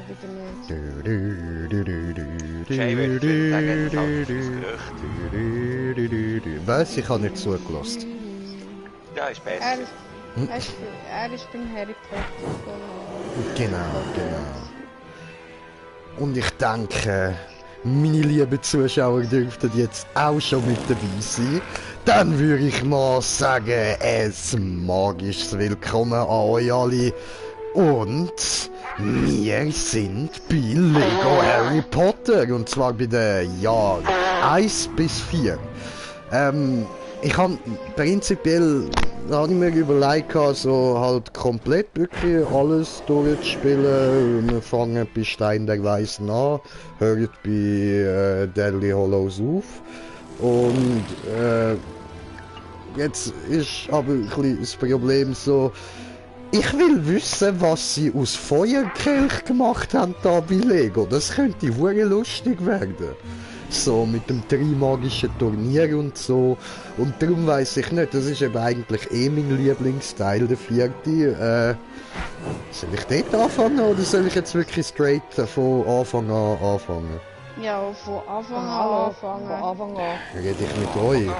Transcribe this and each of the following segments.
auch wieder nicht. Jay wird sagen, das ist ein Gerücht. Was? Ich habe nicht zugelassen. Ja, ist besser. Er ist beim Harry Potter. Genau. Und ich denke, meine lieben Zuschauer dürften jetzt auch schon mit dabei sein. Dann würde ich mal sagen, ein magisches Willkommen an euch alle. Und wir sind bei Lego Harry Potter. Und zwar bei den Jahren 1 bis 4. Ich habe prinzipiell ich mir überlegt, so halt komplett wirklich alles durchzuspielen. Wir fangen bei Stein der Weisen an, hören bei Deadly Hallows auf. Und jetzt ist aber ein bisschen das Problem so, ich will wissen, was sie aus Feuerkelch gemacht haben da bei Lego. Das könnte hure lustig werden. So mit dem Trimagischen Turnier und so. Und darum weiss ich nicht, das ist eben eigentlich mein Lieblingsteil, der 4. Soll ich dort anfangen oder soll ich jetzt wirklich straight von Anfang an anfangen? Ja, von Anfang an anfangen. Von Anfang an. Rede ich mit euch?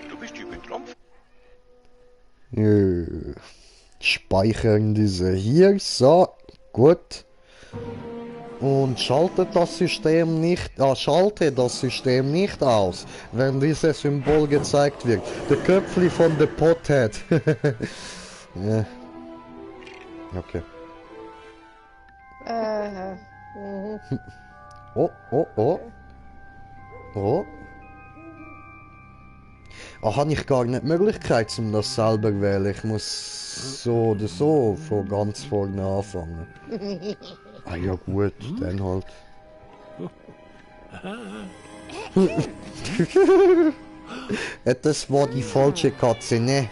Du bist übertrumpft. Ja. Speichern diese hier, so, gut. Und schalte das System nicht aus, wenn dieses Symbol gezeigt wird. Der Köpfli von der Pothead. Ja. Okay. Oh. Habe ich gar nicht die Möglichkeit, um das selber zu wählen. Ich muss so oder so von ganz vorne anfangen. Ah ja gut, dann halt. Das war die falsche Katze, ne?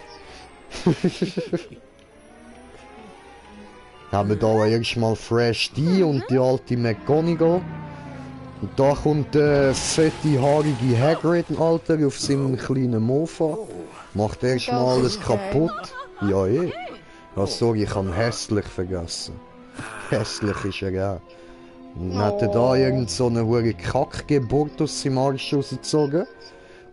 Haben wir da erstmal Fresh D und die alte McGonagall. Und da kommt der fette, haarige Hagrid, Alter, auf seinem kleinen Mofa. Macht erstmal alles kaputt. Ja, eh. Ja, sorry, ich habe hässlich vergessen. Hässlich ist er auch. Und dann hat er da irgend so eine hohe Kackgeburt aus seinem Arsch rausgezogen.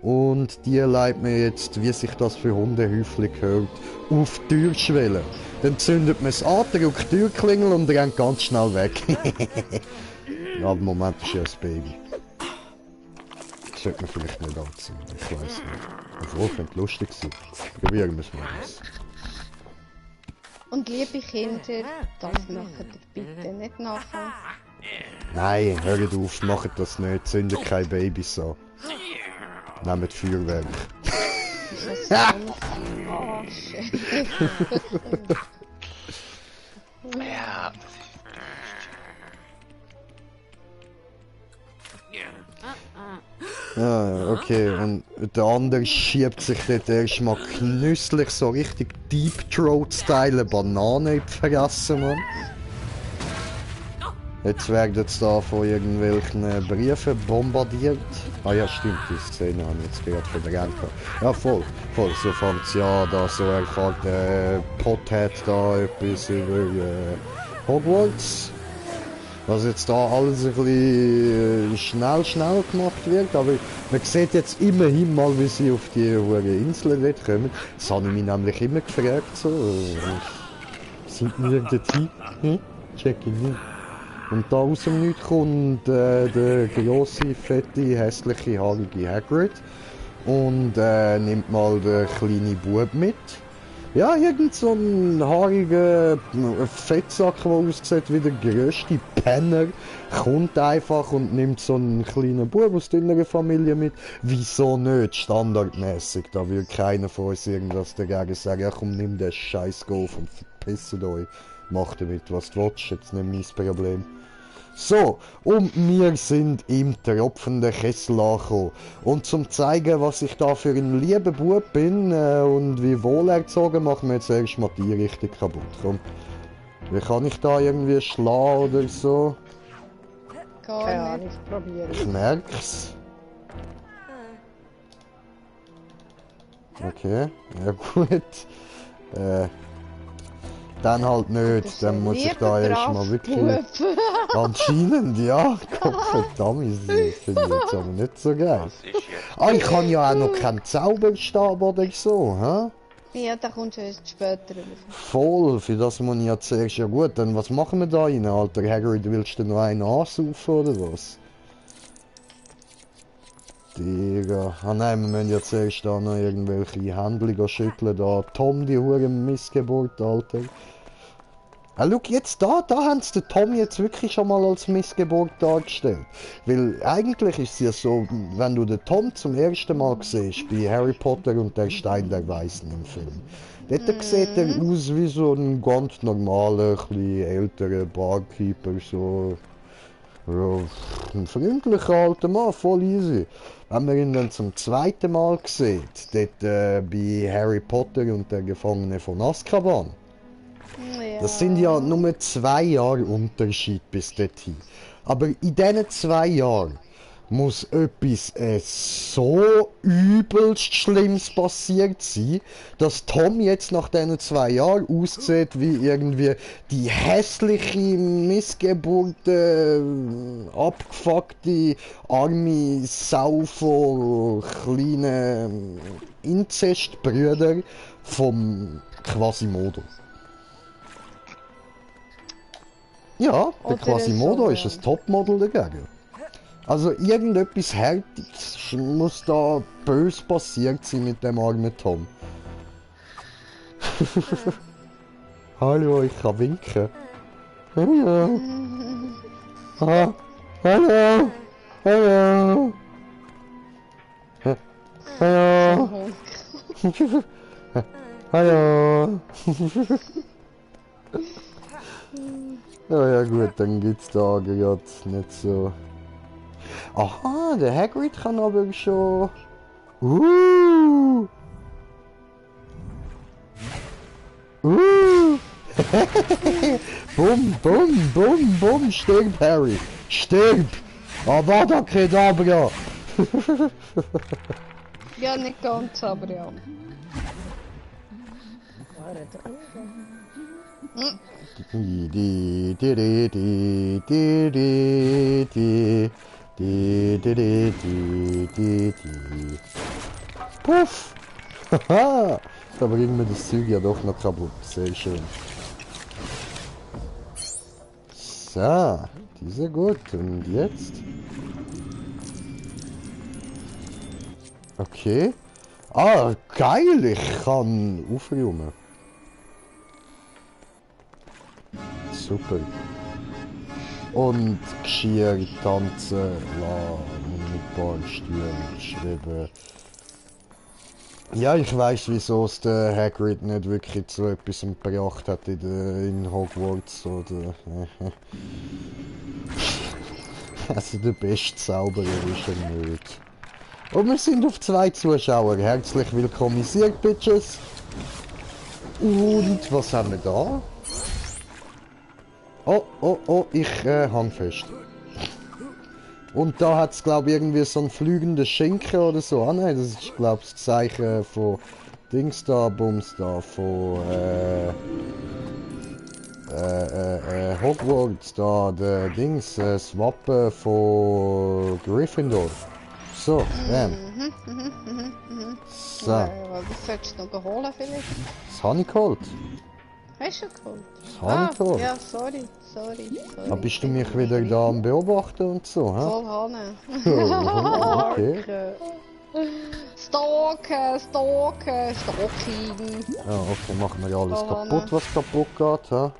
Und die leitet mir jetzt, wie sich das für Hundehäufchen gehört, auf die Türschwelle. Dann zündet man es an, drückt die Türklingel und rennt ganz schnell weg. Ja, im Moment ist ja ein Baby. Das sollte man vielleicht nicht anziehen, ich weiß nicht. Obwohl, könnte lustig sein. Probieren wir es mal aus. Und liebe Kinder, das macht ihr bitte nicht nachher. Nein, hört auf, macht das nicht, zündet keine Babys an. Nehmt Feuerwerk. Ist das so Arsch? Ja, Ja, okay, und der andere schiebt sich dort erstmal genüsslich so richtig Deep Throat-Style eine Banane in die Fresse, Mann. Jetzt werden sie da von irgendwelchen Briefen bombardiert. Ah ja, stimmt, die Szene habe ich jetzt gerade verdrängt. Ja, voll, so fängt es ja da, so erfahrt der Pothead da etwas über Hogwarts. Was jetzt da alles ein bisschen schnell gemacht wird, aber man sieht jetzt immerhin mal, wie sie auf die hohe Insel dort kommen. Das habe ich mich nämlich immer gefragt, so. Sind wir dort? Check ich nicht. Und da aus dem Nichts kommt der grosse, fette, hässliche, haarige Hagrid und nimmt mal den kleinen Bub mit. Ja, irgend so ein haariger Fettsack, der aussieht wie der grösste Penner, kommt einfach und nimmt so einen kleinen Bub aus deiner Familie mit. Wieso nicht? Standardmäßig. Da würde keiner von uns irgendwas dagegen sagen. Ja komm, nimm den scheiß Golf und verpisst euch. Mach damit, was du willst. Jetzt nicht mein Problem. So, und wir sind im tropfenden Kessel angekommen. Und zum zeigen, was ich da für ein lieber Bub bin und wie wohlerzogen, machen wir jetzt erstmal die richtig kaputt. Komm. Wie kann ich da irgendwie schlagen oder so? Keine Ahnung, probieren. Ich merk's. Okay, ja gut. Dann halt nicht, dann muss ich da erstmal wirklich... Anscheinend, ja. Gottverdammt, das finde ich jetzt aber nicht so geil. Was ist jetzt? Ah, ich habe ja auch noch keinen Zauberstab oder so, hä? Ja, da kommst du erst später drauf. Voll, für das muss ich ja zuerst... Ja gut, dann was machen wir da rein, Alter? Hagrid, willst du noch einen ansaufen oder was? Digga. Ah nein, wir müssen ja zuerst da noch irgendwelche Händchen schütteln. Da Tom, die hure Missgeburt, Alter. Ah, schau, jetzt da haben sie den Tom jetzt wirklich schon mal als Missgeburt dargestellt. Weil eigentlich ist es ja so, wenn du den Tom zum ersten Mal siehst, bei Harry Potter und der Stein der Weisen im Film. Dort sieht er aus wie so ein ganz normaler, bisschen älterer Barkeeper, so... Ja, ein freundlicher alter Mann, voll easy. Wenn man ihn dann zum zweiten Mal sieht, dort bei Harry Potter und der Gefangene von Azkaban. Ja. Das sind ja nur 2 Jahre Unterschied bis dorthin. Aber in diesen 2 Jahren muss etwas so übelst Schlimmes passiert sein, dass Tom jetzt nach diesen 2 Jahren aussieht wie irgendwie die hässliche, missgeburte, abgefuckte, arme Sau von kleinen Inzestbrüdern vom Quasimodo. Ja, der Oder Quasimodo so, ist ja. ein Topmodel dagegen. Also irgendetwas Härtiges muss da bös passiert sein mit dem armen Tom. Hallo, ich kann winken. Hallo. Ah, hallo. Hallo. Hallo. Hallo. Ja gut, dann gibt's da gerade nicht so... Aha, der Hagrid kann aber schon... Bum, bum, bum, bum, stirb, Harry. Stirb. Avada Kedavra. Ja, nicht ganz, aber ja. Di, di, di, di, di, di, di, di. Di, di, di, di, di, di. Puff! Haha! Da bringen wir das Zeug ja doch noch kaputt. Sehr schön. So, die sind gut. Und jetzt? Okay. Ah, geil! Ich kann aufräumen. Super. Und Geschirr tanzen lassen, mit ein paar Stühlen geschrieben. Ja, ich weiss, wieso es der Hagrid nicht wirklich zu etwas gebracht hat in Hogwarts, oder... Also der beste Zauberer ist er nicht. Und wir sind auf 2 Zuschauer. Herzlich willkommenisiert, Bitches. Und was haben wir da? Oh, oh, oh, ich hang fest. Und da hat es, glaube ich, irgendwie so einen fliegenden Schinken oder so. Ah nein, das ist, glaube ich, das Zeichen von Dings da, Bums da, von Hogwarts da, der Dings, das Wappen von Gryffindor. So, bam. So, Ja, das solltest du noch holen vielleicht. das habe ich geholt. Hast du geholt? Das habe ich geholt. Ja, sorry. Da bist du mich wieder da am Beobachten und so, hä? Voll Hanne. Oh, okay. Stalken. Stalking. Ja, okay, machen wir ja alles Oh, kaputt, Mann. was kaputt geht, hä?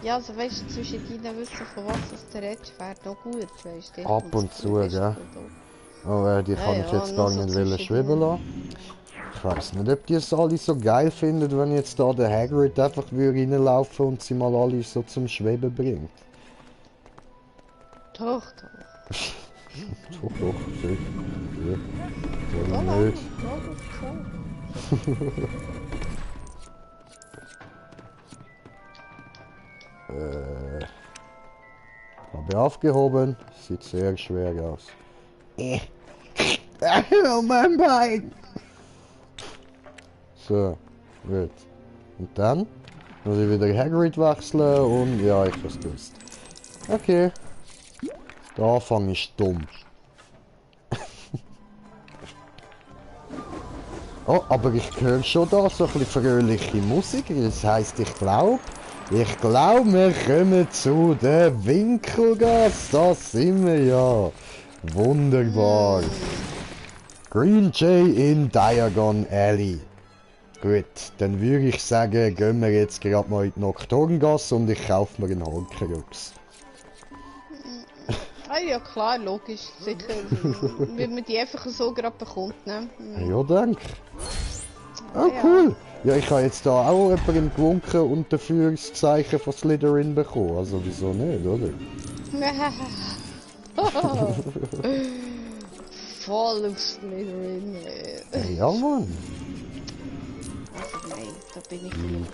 Ja, also weißt du, zwischen deinen Wissen, von was das der redest, wäre noch gut, weißt du. Ab und zu, gell? Oh, die kann ich ja, jetzt nur gar so nicht wollen zwischendurch. schweben lassen. Ich weiß nicht, ob die es alle so geil finden, wenn jetzt da der Hagrid einfach reinlaufen und sie mal alle so zum Schweben bringt. Doch. Doch, sicher. Ja. Warum Ja, nicht? Habe ich aufgehoben. Sieht sehr schwer aus. Oh mein Bein! So, gut. Und dann muss ich wieder Hagrid wechseln und ja, ich hab's gewusst. Okay. Der Anfang ist dumm. Oh, aber ich höre schon da so ein bisschen fröhliche Musik. Das heisst, ich glaube, wir kommen zu der Winkelgasse. Da sind wir ja. Wunderbar. Green Jay in Diagon Alley. Gut, dann würde ich sagen, gehen wir jetzt gerade mal in die Nocturngasse und ich kaufe mir einen Horcrux. Ah ja klar, logisch, sicher. Wenn man die einfach so gerade bekommt, ne? Ja, danke. Oh, Ja. cool. Ja, ich habe jetzt da auch jemanden gewunken und dafür das Zeichen von Slytherin bekommen. Also wieso nicht, oder? Voll auf Slytherin. Ja, Mann. Also nein, da bin ich nicht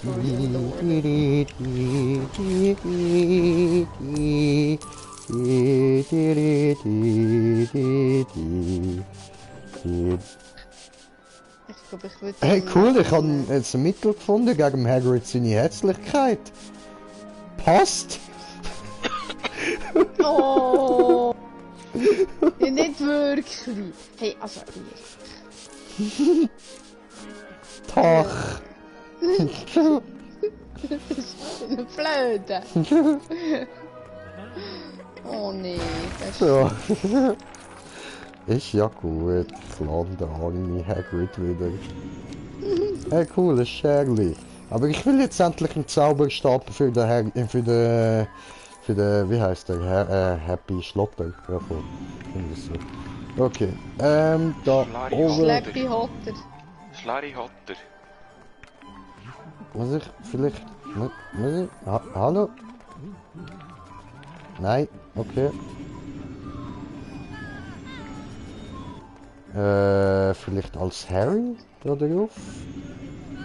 Ich glaube, ich würde... Hey, cool, ich habe jetzt ein Mittel gefunden gegen Hagrid seine Herzlichkeit. Passt. Oh! Ja, nicht wirklich. Hey, also... Tach. Eine Flöte. Oh nee, das ist... Ja. Ist ja gut, ich lande den armen Hagrid wieder. Hey, cool, ein Scherli. Aber ich will jetzt endlich einen Zauberstab für den für den, wie heißt der, Happy Schlotter. Ja, voll. Irgendwie so. Okay, da oben. Schleppi Hotter. Schlarry Hotter. Muss ich vielleicht, muss ich, hallo? Nein, okay. Vielleicht als Harry da drauf?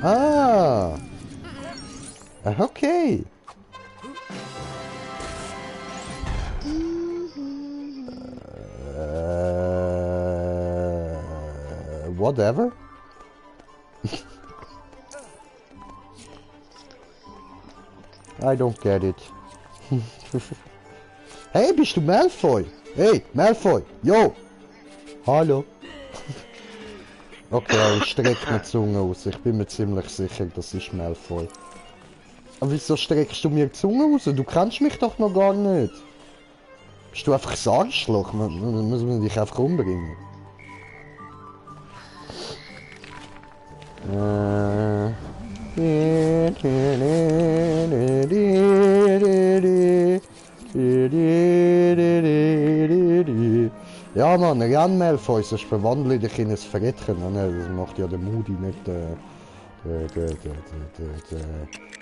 Ah! Okay! Whatever? I don't get it. Hey, bist du Malfoy? Hey, Malfoy! Yo! Hallo! Okay, er streckt mir die Zunge aus. Ich bin mir ziemlich sicher, das ist Malfoy. Aber wieso streckst du mir die Zunge aus? Du kennst mich doch noch gar nicht. Bist du einfach ein Arschloch? Muss man dich einfach umbringen? Ja Mann, renn Malfoy, sonst verwandle ich dich in ein Frettchen. Das macht ja der Moody, nicht der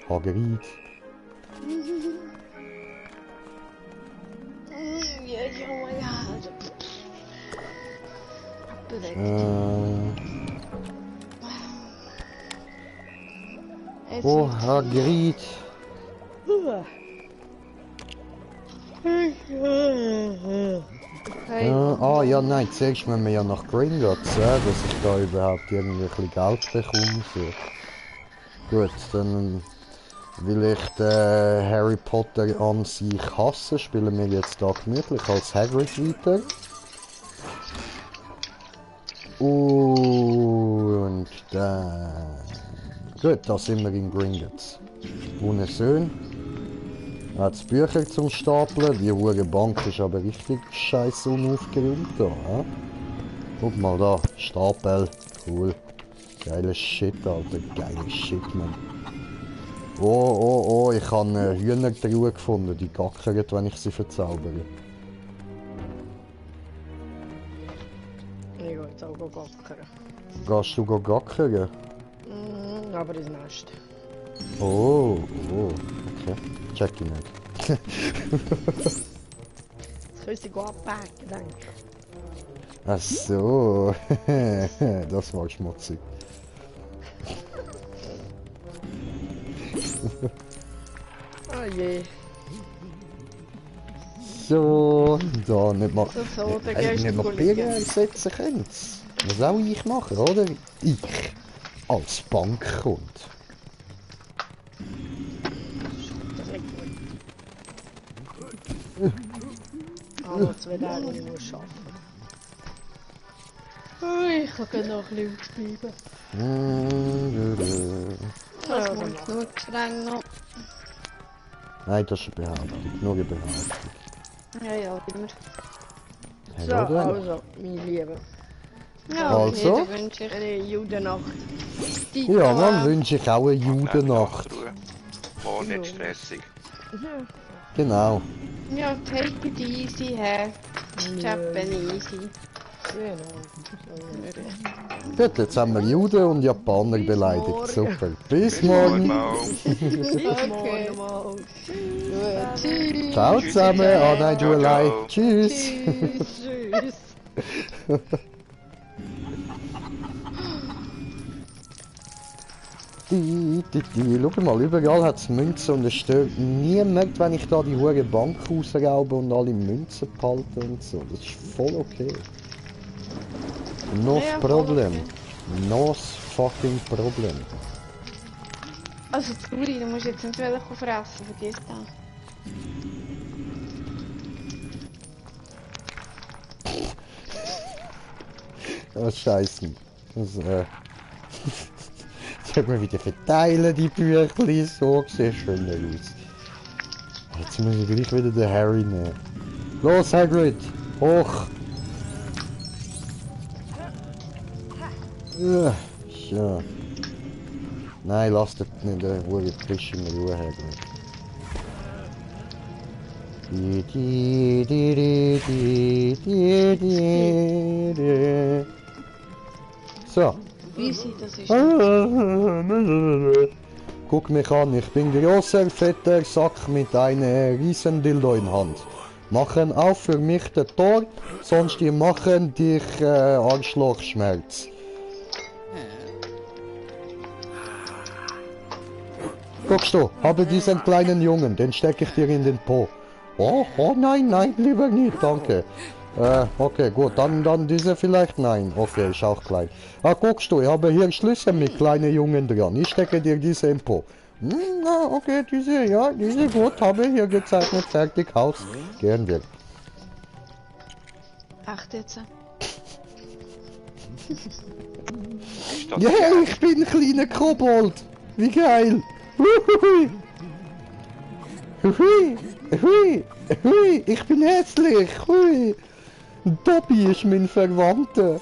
Hagrid. Ja, oh mein Gott. Bewegt. Oh, Hagrid. Hey. Ah ja, nein, zuerst müssen wir ja nach Gringotts, dass ich da überhaupt irgendwie ein bisschen Geld bekomme. So. Gut, dann will ich den Harry Potter an sich hassen, spielen wir jetzt da gemütlich als Hagrid weiter. Und dann... Gut, da sind wir in Gringotts. Wunderschön. Jetzt Bücher zum Stapeln. Die hohe Bank ist aber richtig scheiße unaufgeräumt da. Guck mal da, Stapel. Cool. Geiles Shit, Alter. Geiles Shit, man. Oh, ich habe eine Hühnertruhe gefunden. Die gackert, wenn ich sie verzaubere. Ich gehe jetzt auch gackern. Gehst du gackern? Aber das Nest. Oh, okay. Check ich nicht. Das können sie abpacken, denke ich. Ach so. Das war schmutzig. Oh je. So, da nicht mal... So, der nicht mal Geisterkollege. Birnen einsetzen können. Was auch ich machen, oder? Ich. als Bank kommt. Aber 2 Tage muss arbeiten. Ich kann noch ein bisschen ausbleiben. Das kommt nur streng noch. Nein, das ist eine Behauptung. Nur eine Behauptung. Ja, ja, immer. Hey, So, oder? also, meine Lieben. Ja, Also? okay, dann wünsche ich Eine Judennacht. die Ja, dann wünsche ich auch eine Judennacht. Oh, nicht stressig. Genau. Ja, take it easy, hä? Japanese. Genau. Gut, jetzt haben wir Juden und Japaner beleidigt. Super. Bis morgen. Bis Okay. morgen mal. Gut, tschüss. Ciao zusammen. Ah nein, du Ciao, allein. ciao. Tschüss. Tschüss. Schau mal, überall hat es Münzen und es stört niemand, wenn ich da die hohe Bank rausraube und alle Münzen behalte und so. Das ist voll okay. No Ja, voll problem. okay. No fucking problem. Also, Zuri, du musst jetzt nicht wieder fressen, vergiss das. Oh, scheiße. Das, Sollte man wieder verteilen, die Büchli. So sieht schöner aus. Jetzt muss ich gleich wieder den Harry nehmen. Los, Hagrid! Hoch! Ja. Nein, lass das nicht, der Ruhe frisch in Ruhe, Hagrid. So. Easy, das ist Guck mich an, ich bin großer, fetter Sack mit einer riesen Dildo in Hand. Machen auf für mich das Tor, sonst die machen dich Arschlochschmerz. Guckst du, habe diesen kleinen Jungen, den stecke ich dir in den Po. Oh, nein, nein, lieber nicht, danke. Okay, gut, dann diese vielleicht, nein. Okay, ist auch klein. Ah, guckst du, ich habe hier Schlüssel mit kleinen Jungen dran. Ich stecke dir diese im Po. Na, okay, diese gut, habe hier gezeichnet, fertig, Haus. Gehen wir. echt jetzt. Ja, ich bin ein kleiner Kobold. Wie geil. Huhui. Hui, hui, hui, ich bin hässlich. Hui. Dobby ist mein Verwandter.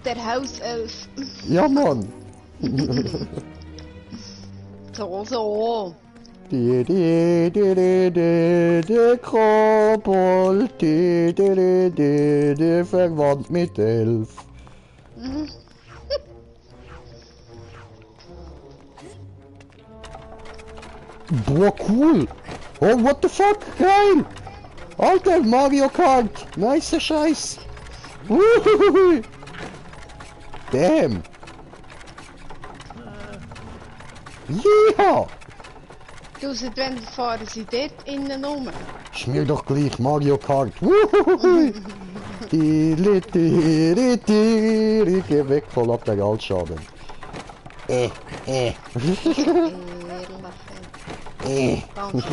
Der Hauself. Ja, Mann. So. Die Kobold, die verwandt mit Elf. Boah, cool. Oh, what the fuck, geil. Alter, Mario Kart. Nice Scheiß. Uhuhui. Damn. Ja. Du, seit wann fahren sie dort innen rum? Ist mir doch gleich Mario Kart. Uhuhui. Geh weg von Lateralschaden. Ganz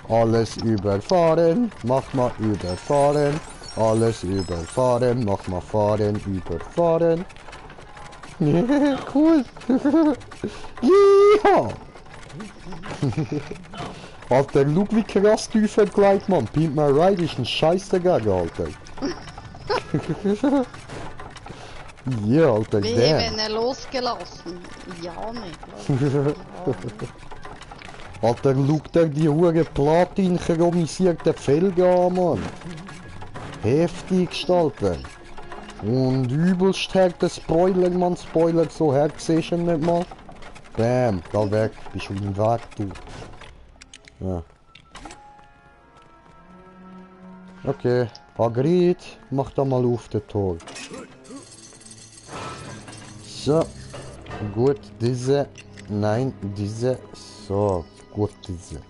Alles überfahren, mach mal überfahren. Alles überfahren, mach mal fahren, überfahren. Cool. Ja. Alter, schau wie krass du vergleicht, Mann. Pimp My Ride ist ein Scheißegal, Alter. Ja, Alter, Wie damn. wenn er losgelassen. Ja, nicht. Alter, schau dir die hure Platin chromisierte Felge an, Mann. Heftig gestalten. Und übelst harte Spoiler, Mann, Spoiler, so hart siehst du ihn nicht mal. Bam, geh weg, bist du im Weg, du. Ja. Okay, Hagrid, mach da mal auf den Tor. So, gut, diese, nein, diese, so, gut, diese.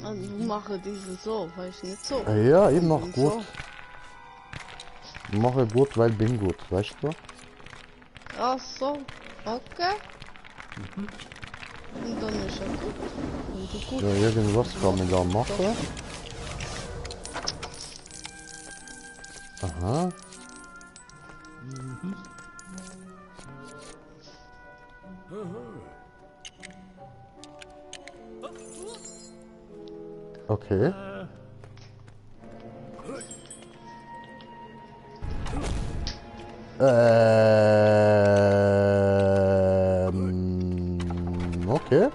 Also, wir machen diese so, weißt du, nicht so. Ja, ich mach Und gut. so. Mache gut, weil bin gut, weißt du? Ach so, okay. Und dann ist auch gut. Und du gut. Ja, irgendwas kann man da machen. Aha. Okay. Okay.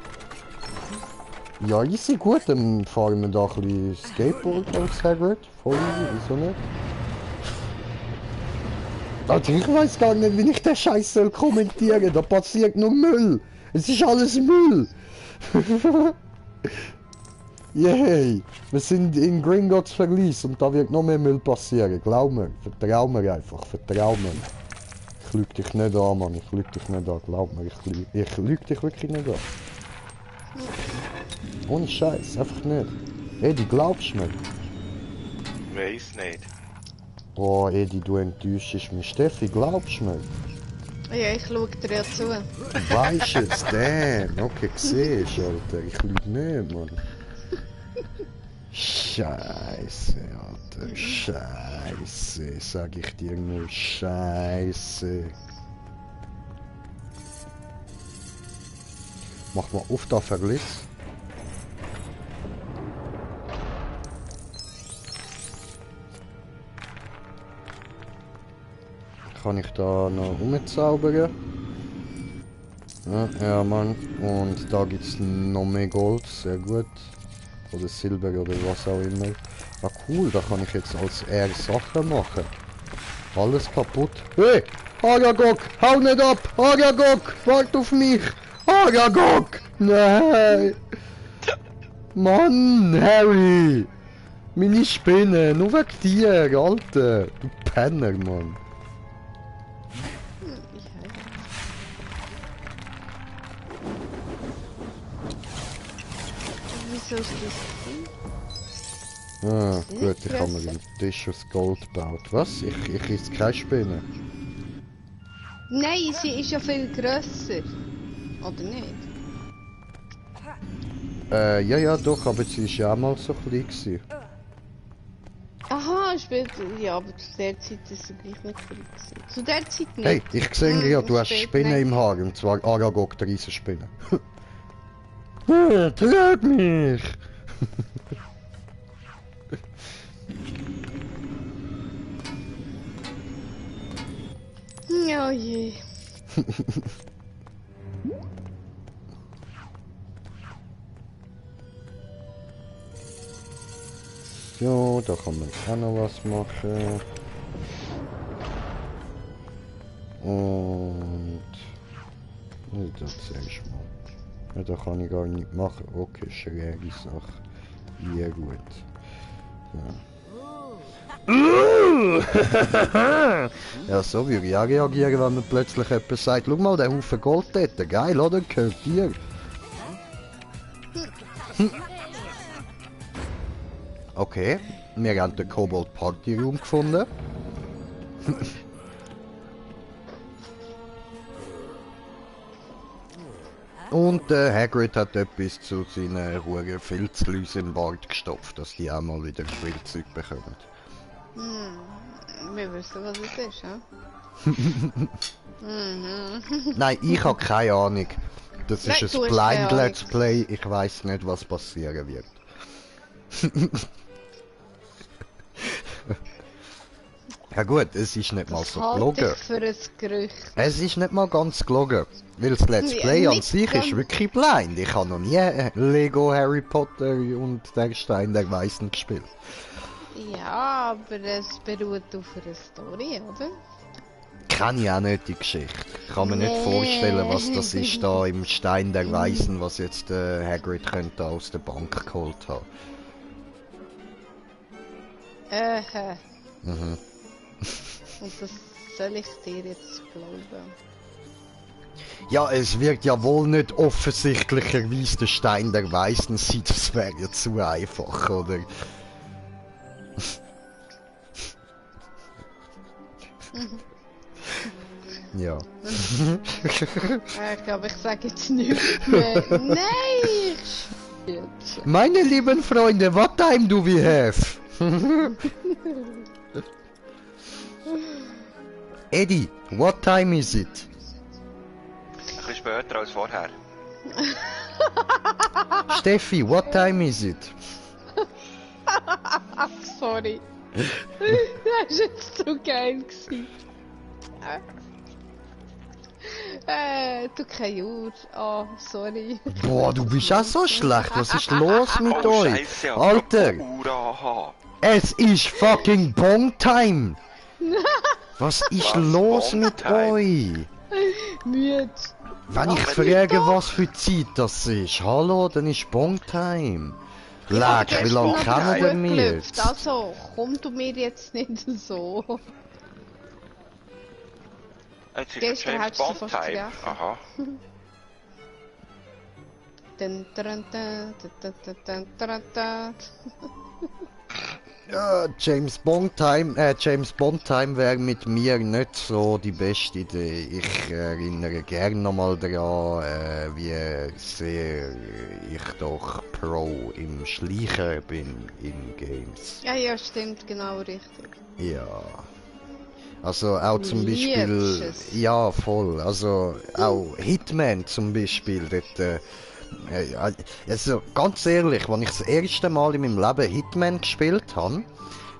Ja, easy gut, dann fahren wir da ein bisschen Skateboard als Hagrid. Voll, wieso nicht? Alter, ich weiß gar nicht, wie ich den Scheiß soll kommentieren. Da passiert nur Müll. Es ist alles Müll. Yay! Wir sind in Gringotts Verlies und da wird noch mehr Müll passieren. Glaub mir. Vertrau mir einfach. Vertrau mir. Ich lüge dich nicht an, Mann. Ich lüge dich nicht an. Glaub mir. Ich lüge dich wirklich nicht an. Ohne Scheiß. Einfach nicht. Edi, glaubst du mir? Weiss nicht. Oh, Edi, du enttäuschst mich. Steffi, glaubst du mir? Ja, ich schau dir ja zu. Weißt es, damn. Okay, siehst Alter. Ich lüge nicht, Mann. Scheiße, Alter. Scheiße. Sag ich dir nur Scheiße. Mach mal auf da Verlies. Kann ich da noch umzaubern? Ja, ja, Mann. Und da gibt's noch mehr Gold. Sehr gut. Oder Silber oder was auch immer. Ah cool, da kann ich jetzt als R Sachen machen. Alles kaputt. Hey! Aragog! Hau nicht ab! Aragog! Wart auf mich! Aragog! Nein! Mann, Harry! Meine Spinne! Nur wegen dir, Alter! Du Penner, Mann! Wieso ist das? Ah, Sehr gut, ich habe mir krass. den Tisch aus Gold gebaut. Was? Ich esse keine Spinne. Nein, sie ist ja viel grösser. Oder nicht? Ja, doch, aber sie ist ja auch mal so klein gewesen. Aha, später. Ja, aber zu der Zeit ist sie gleich nicht viel gewesen. Zu der Zeit nicht. Hey, ich sehe ja, du hast Spät Spinnen nicht. im Haar, und zwar Aragog, der Riesenspinne. Trag mich! Ja, je. So, da kann man auch noch was machen. Und... Ne, das zuerst mal. Ja, da kann ich gar nicht machen. Okay, schräge Sache. Ja, gut. Ja. Ja, so würde ich auch reagieren, wenn man plötzlich jemand sagt, schau mal, der Haufen Gold dort, geil, oder? Gehört dir. Okay, wir haben den Kobold Party Room gefunden. Und Hagrid hat etwas zu seinen ruhigen Filzlüsen im Bart gestopft, dass die auch mal wieder Spielzeug bekommen. Wir wissen, was es ist, ja? Nein, ich habe keine Ahnung. Das Nein, ist du ein hast keine Blind Ahnung. Let's Play, ich weiß nicht, was passieren wird. Ja gut, es ist nicht mal Das so halte gelogen. ich für ein Gerücht. Es ist nicht mal ganz gelogen. Weil das Let's Ja, Play an nicht sich ganz. ist wirklich blind. Ich habe noch nie Lego Harry Potter und der Stein der Weißen gespielt. Ja, aber es beruht auf einer Story, oder? Kenne ich auch nicht die Geschichte. Ich kann mir nicht Nee. vorstellen, was das ist da im Stein der Weißen, was jetzt Hagrid könnte aus der Bank geholt haben. Mhm. Und das soll ich dir jetzt glauben. Ja, es wird ja wohl nicht offensichtlicherweise der Stein der Weißen sein, das wäre ja zu einfach, oder? Ja. Ich glaube, ich sage jetzt nichts mehr. Nein! Jetzt. Meine lieben Freunde, what time do we have? Eddie, what time is it? Ein bisschen später als vorher. Steffi, what time is it? Sorry. Das war jetzt so geil gewesen. Du keine Uhr. Oh, sorry. Boah, du bist auch so schlecht. Was ist los mit Oh, euch? Scheiße, Alter, Ura. es ist fucking Bong-Time. Was ist Was? los mit Bong-Time? euch? Müde. Wenn ich frage, was für Zeit das ist, hallo, dann ist Bong-Time. Leck, wie lange kennen wir mich jetzt? Also, komm du mir jetzt nicht so. Jetzt ist Gestern James hättest du Bond fast Time. gegessen. Aha. Dun, dun, dun, dun, dun, dun, dun, dun. Ja, James Bond Time wäre mit mir nicht so die beste Idee. Ich erinnere gerne nochmal daran, wie sehr ich doch Pro im Schleichen bin in Games. Ja, stimmt, genau richtig. Ja. Also auch zum Liebst Beispiel, es. ja voll, also auch Hitman zum Beispiel, dort, also ganz ehrlich, als ich das erste Mal in meinem Leben Hitman gespielt habe,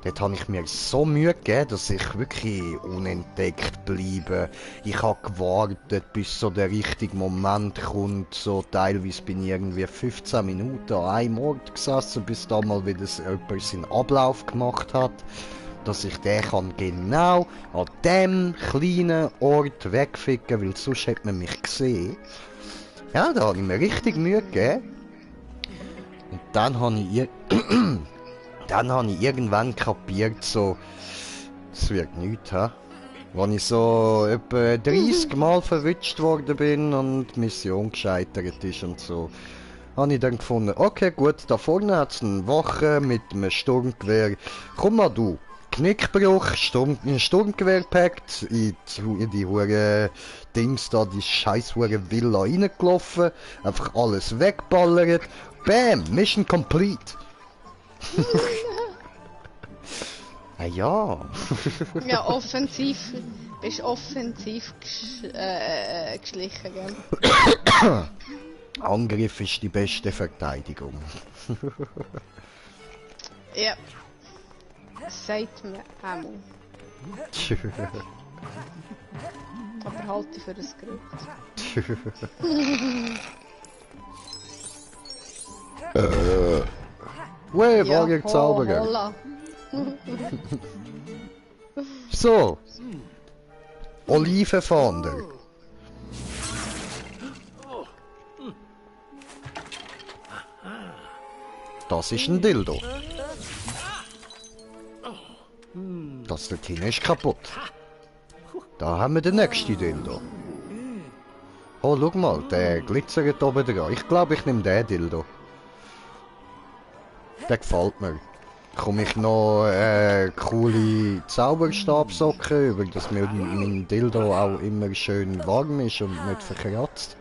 dort habe ich mir so Mühe gegeben, dass ich wirklich unentdeckt bleibe. Ich habe gewartet, bis so der richtige Moment kommt, so teilweise bin ich irgendwie 15 Minuten an einem Ort gesessen, bis da mal wieder jemand seinen Ablauf gemacht hat, dass ich den kann genau an dem kleinen Ort wegficken, weil sonst hätte man mich gesehen. Ja, da habe ich mir richtig Mühe gegeben. Und dann habe ich, dann habe ich irgendwann kapiert, so, es wird nichts, hä? Als ich so etwa 30 Mal verwünscht worden bin und die Mission gescheitert ist und so, habe ich dann gefunden, okay gut, da vorne hat es eine Wache mit einem Sturmgewehr. Komm mal du. Knickbruch, Sturmgewehr gepackt, in die hure Dings da, die scheiß hure Villa reingelaufen, einfach alles wegballert, bam, Mission complete. Ja. Ja, offensiv. Bist offensiv geschlichen, gell? Angriff ist die beste Verteidigung. Ja. Sagt mir einmal. Aber halte für das Gerücht. Weh, Wagen Zauberer. holla. So. Olivenfander. Das ist ein Dildo. Das dort hinten ist kaputt. Da haben wir den nächsten Dildo. Oh, schau mal, der glitzert oben dran. Ich glaube, ich nehme den Dildo. Der gefällt mir. Komme ich noch coole Zauberstabsocken über, dass mir mein Dildo auch immer schön warm ist und nicht verkratzt.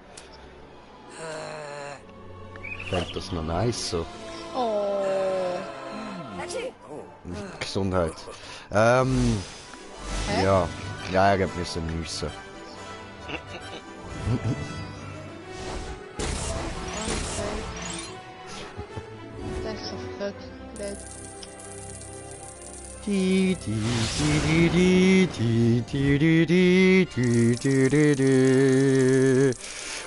Ich fände das noch nice so. Oh. Gesundheit. Hä? Ja. Ja, er hat müssen nüssen. Das ist so wirklich blöd.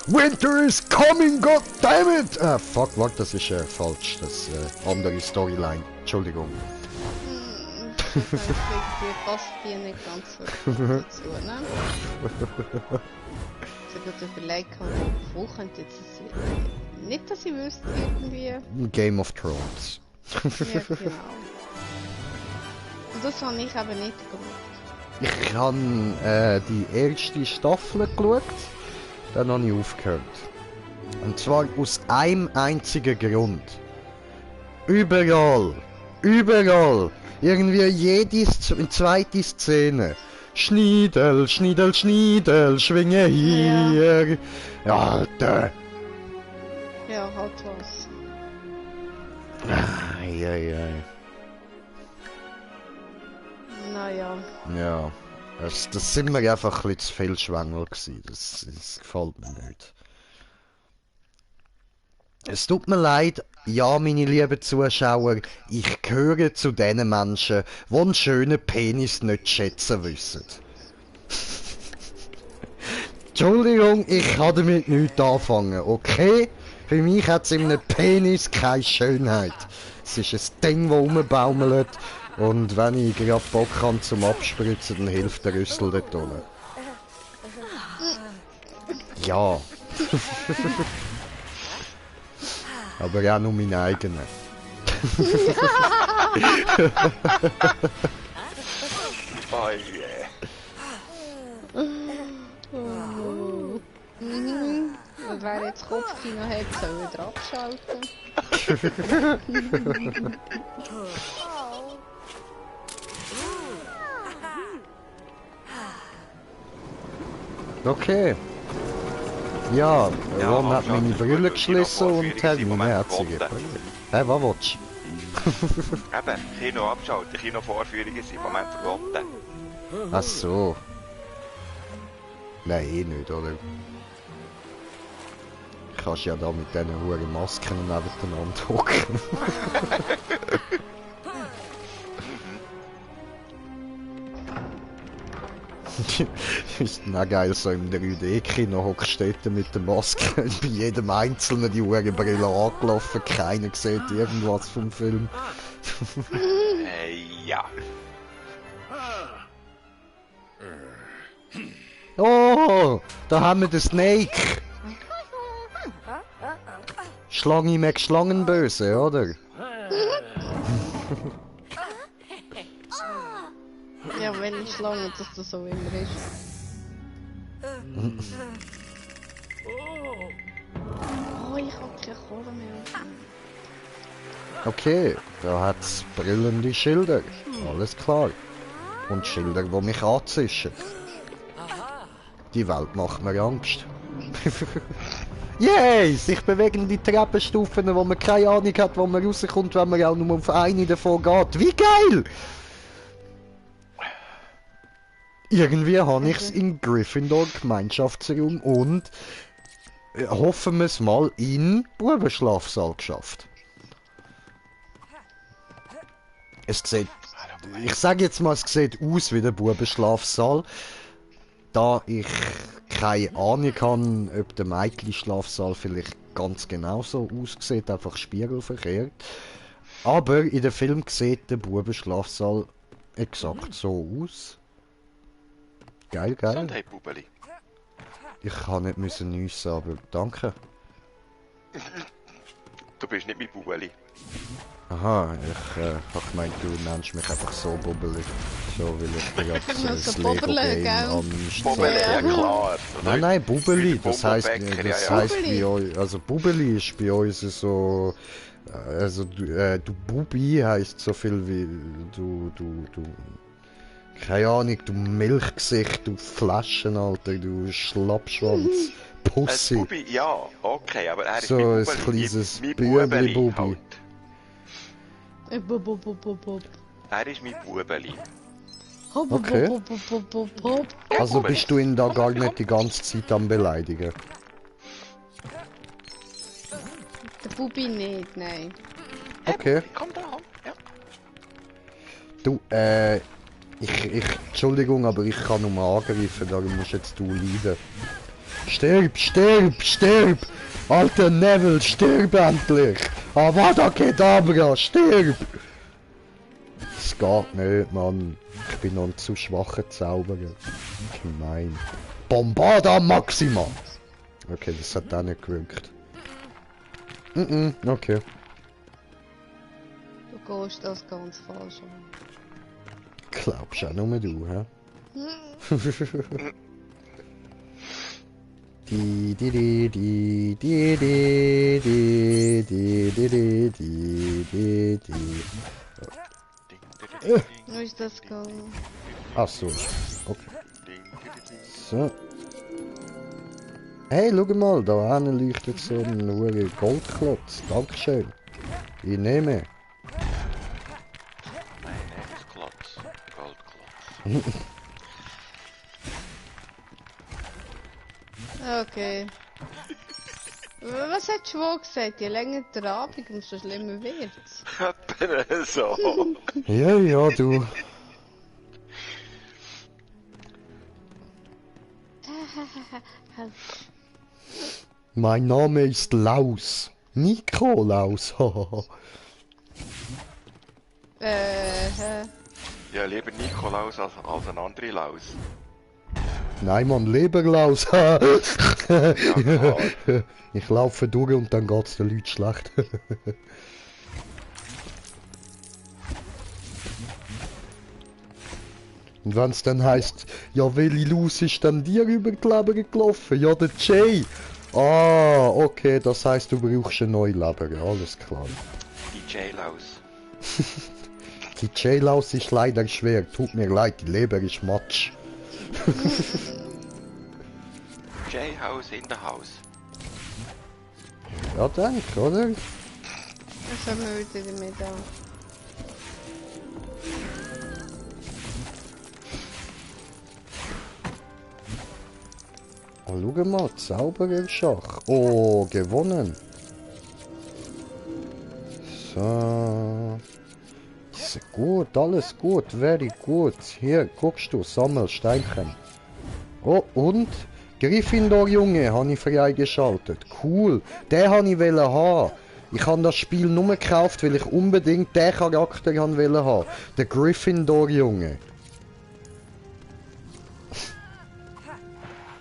Winter is coming, god damn it! Ah, fuck, warte, das ist falsch. Das andere Storyline. Entschuldigung. Die passt hier nicht ganz so dazu, ne? Ich habe gerade überlegt, wo könnte jetzt das sein? Nicht, dass ich wüsste, irgendwie. Game of Thrones. Ja, genau. Und das habe ich eben nicht gemacht. Ich habe die erste Staffel geschaut, dann habe ich aufgehört. Und zwar aus einem einzigen Grund. Überall, irgendwie jede zweite Szene Schniedel, Schniedel, Schniedel, schwinge hier. Ja, Alter. Ja, halt was. Eieiei. Naja. Ja. Das sind mir einfach ein bisschen zu viel Schwängel gewesen. Das gefällt mir nicht. Es tut mir leid, ja, meine lieben Zuschauer, ich gehöre zu den Menschen, die einen schönen Penis nicht schätzen wissen. Entschuldigung, ich kann damit nichts anfangen, okay? Für mich hat es in einem Penis keine Schönheit. Es ist ein Ding, das rumbaumelt und wenn ich gerade Bock habe zum Abspritzen, dann hilft der Rüssel dort unten. Ja. Aber auch nur meine eigenen. Oh je. Und wer jetzt Kopfkino hat, soll wieder abschalten. Okay. Ja, Ja, Ron hat abschalten meine ist Brille gut, geschlossen und Kinovorführung hat im meine Moment herzige verboten. Brille. Hä, was willst Eben, Kino abschalten, Kinovorführungen sind im Moment verboten. du? Ach so. Nein, eh nicht, oder? Kannst ja da mit diesen hohen Masken nebeneinander hocken. Ist dann geil, so im 3D-Kino hockst du dort mit der Maske und bei jedem Einzelnen die Uhrenbrille angelaufen, keiner sieht irgendwas vom Film. Ja. Oh, da haben wir den Snake! Schlange mag Schlangenböse, oder? Ja, welche Schlange das so immer ist. Oh, ich hab keine Kohle mehr. Okay, da hat's brillende Schilder. Alles klar. Und Schilder, die mich anzischen. Die Welt macht mir Angst. Yay! Sich bewegende Treppenstufen, wo man keine Ahnung hat, wo man rauskommt, wenn man auch nur auf eine davon geht. Wie geil! Irgendwie habe ich es in Gryffindor Gemeinschaftsraum und hoffen wir es mal in Bubenschlafsaal geschafft. Es sieht, ich sage jetzt mal, es sieht aus wie der Bubenschlafsaal, da ich keine Ahnung habe, ob der Mädchenschlafsaal vielleicht ganz genau so aussieht, einfach spiegelverkehrt. Aber in dem Film sieht der Bubenschlafsaal exakt so aus. Geil, geil. Gesundheit, Bubeli. Ich kann nicht müssen nüssen, aber danke. Du bist nicht mein Bubeli. Aha, ich hab gemeint, du nennst mich einfach so bubbelig. So, weil ich dir jetzt So das Bubbelig, Lego-Game gell? am Bubeli, ja Start- klar. Nein, nein, Bubbeli, das heisst, Bubelbäcker, das ja, ja. heisst bei euch, also Bubbeli ist bei uns so, also du Bubi heisst so viel wie du, keine Ahnung, du Milchgesicht, du Flaschen, Alter, du Schlappschwanz, Ein Pussy. Bubi, ja, okay, aber er ist So mein ein Bubeli. kleines Mein Bübli-Bubi. Bubeli halt. Bub. Er ist mein Bubeli. Okay. Also bist du ihn da gar nicht die ganze Zeit am Beleidigen? Der Bubi nicht, nein. Okay. Komm da, ja. Du, Entschuldigung, aber ich kann nur mal angreifen, darum musst jetzt du leiden. Stirb, stirb, stirb! Alter Neville, stirb endlich! Avada Kedavra, stirb! Das geht nicht, Mann. Ich bin noch ein zu schwacher Zauberer. Gemein. Bombarda Maxima! Okay, das hat auch nicht gewirkt. Okay. Du gehst das ganz falsch an. Glaubst auch nur du, hä? Wo ist das gegangen? Ach so. Okay. Ding, ding, ding. So. Hey, schau mal, da hinten leuchtet so ein hoher Goldklotz. Dankeschön. Ich nehme. Mein Lebensklotz. Goldklotz. Okay. Was hat Schwo gesagt? Je länger der Abend, umso schlimmer wird's. Bin so. Ja, ja, du. Mein Name ist Laus. Nikolaus. Ja, lieber Nikolaus als ein anderer Laus. Nein, Mann, Leberlaus. Ja, klar. Ich laufe durch und dann geht's den Leuten schlecht. Und wenn's dann heisst, ja, welche Laus ist denn dir über die Leber gelaufen? Ja, der Jay. Ah, okay, das heisst, du brauchst eine neue Leber. Alles klar. Die J-Laus. Die J-Laus ist leider schwer. Tut mir leid, die Leber ist Matsch. J-House in the house. Ja, denk, oder? Ich vermute damit auch. Oh, schau mal, Zauberer Schach. Oh, gewonnen. So. Ist gut, alles gut, very gut. Hier, guckst du, sammel Steinchen. Oh, und? Gryffindor Junge habe ich freigeschaltet. Cool, den habe ich haben. Ich habe das Spiel nur gekauft, weil ich unbedingt den Charakter wollte haben. Der Gryffindor Junge.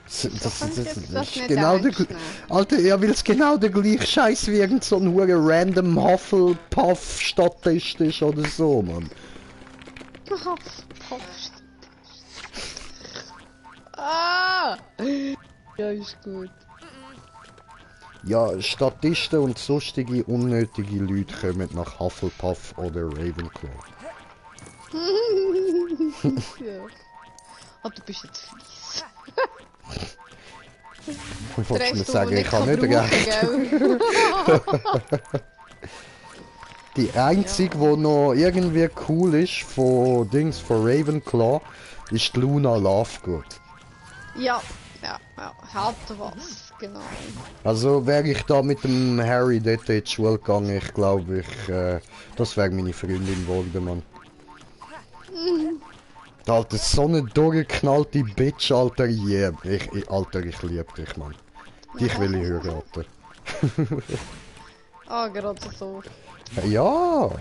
Das ist genau der Alter, er will es genau der gleiche Scheiß wie irgend so ein hure random Hufflepuff Statist ist oder so, Mann. Ah! Ja, ist gut. Ja, Statisten und sonstige unnötige Leute kommen nach Hufflepuff oder Ravenclaw. Ja. Oh, du bist jetzt fies. Ich wollte mir Trägst du, sagen, wo ich kann nicht brauchen, recht. gell? Die einzige, die noch irgendwie cool ist von Dings von Ravenclaw, ist die Luna Lovegood. Ja, hat was, genau. Also wäre ich da mit dem Harry dort in die Schule gegangen, ich glaube, das wäre meine Freundin geworden, Mann. Alter, so eine durchgeknallte Bitch, Alter, yeah. Alter, ich liebe dich, Mann. Dich will ich heiraten. Ah, gerade so. Ja!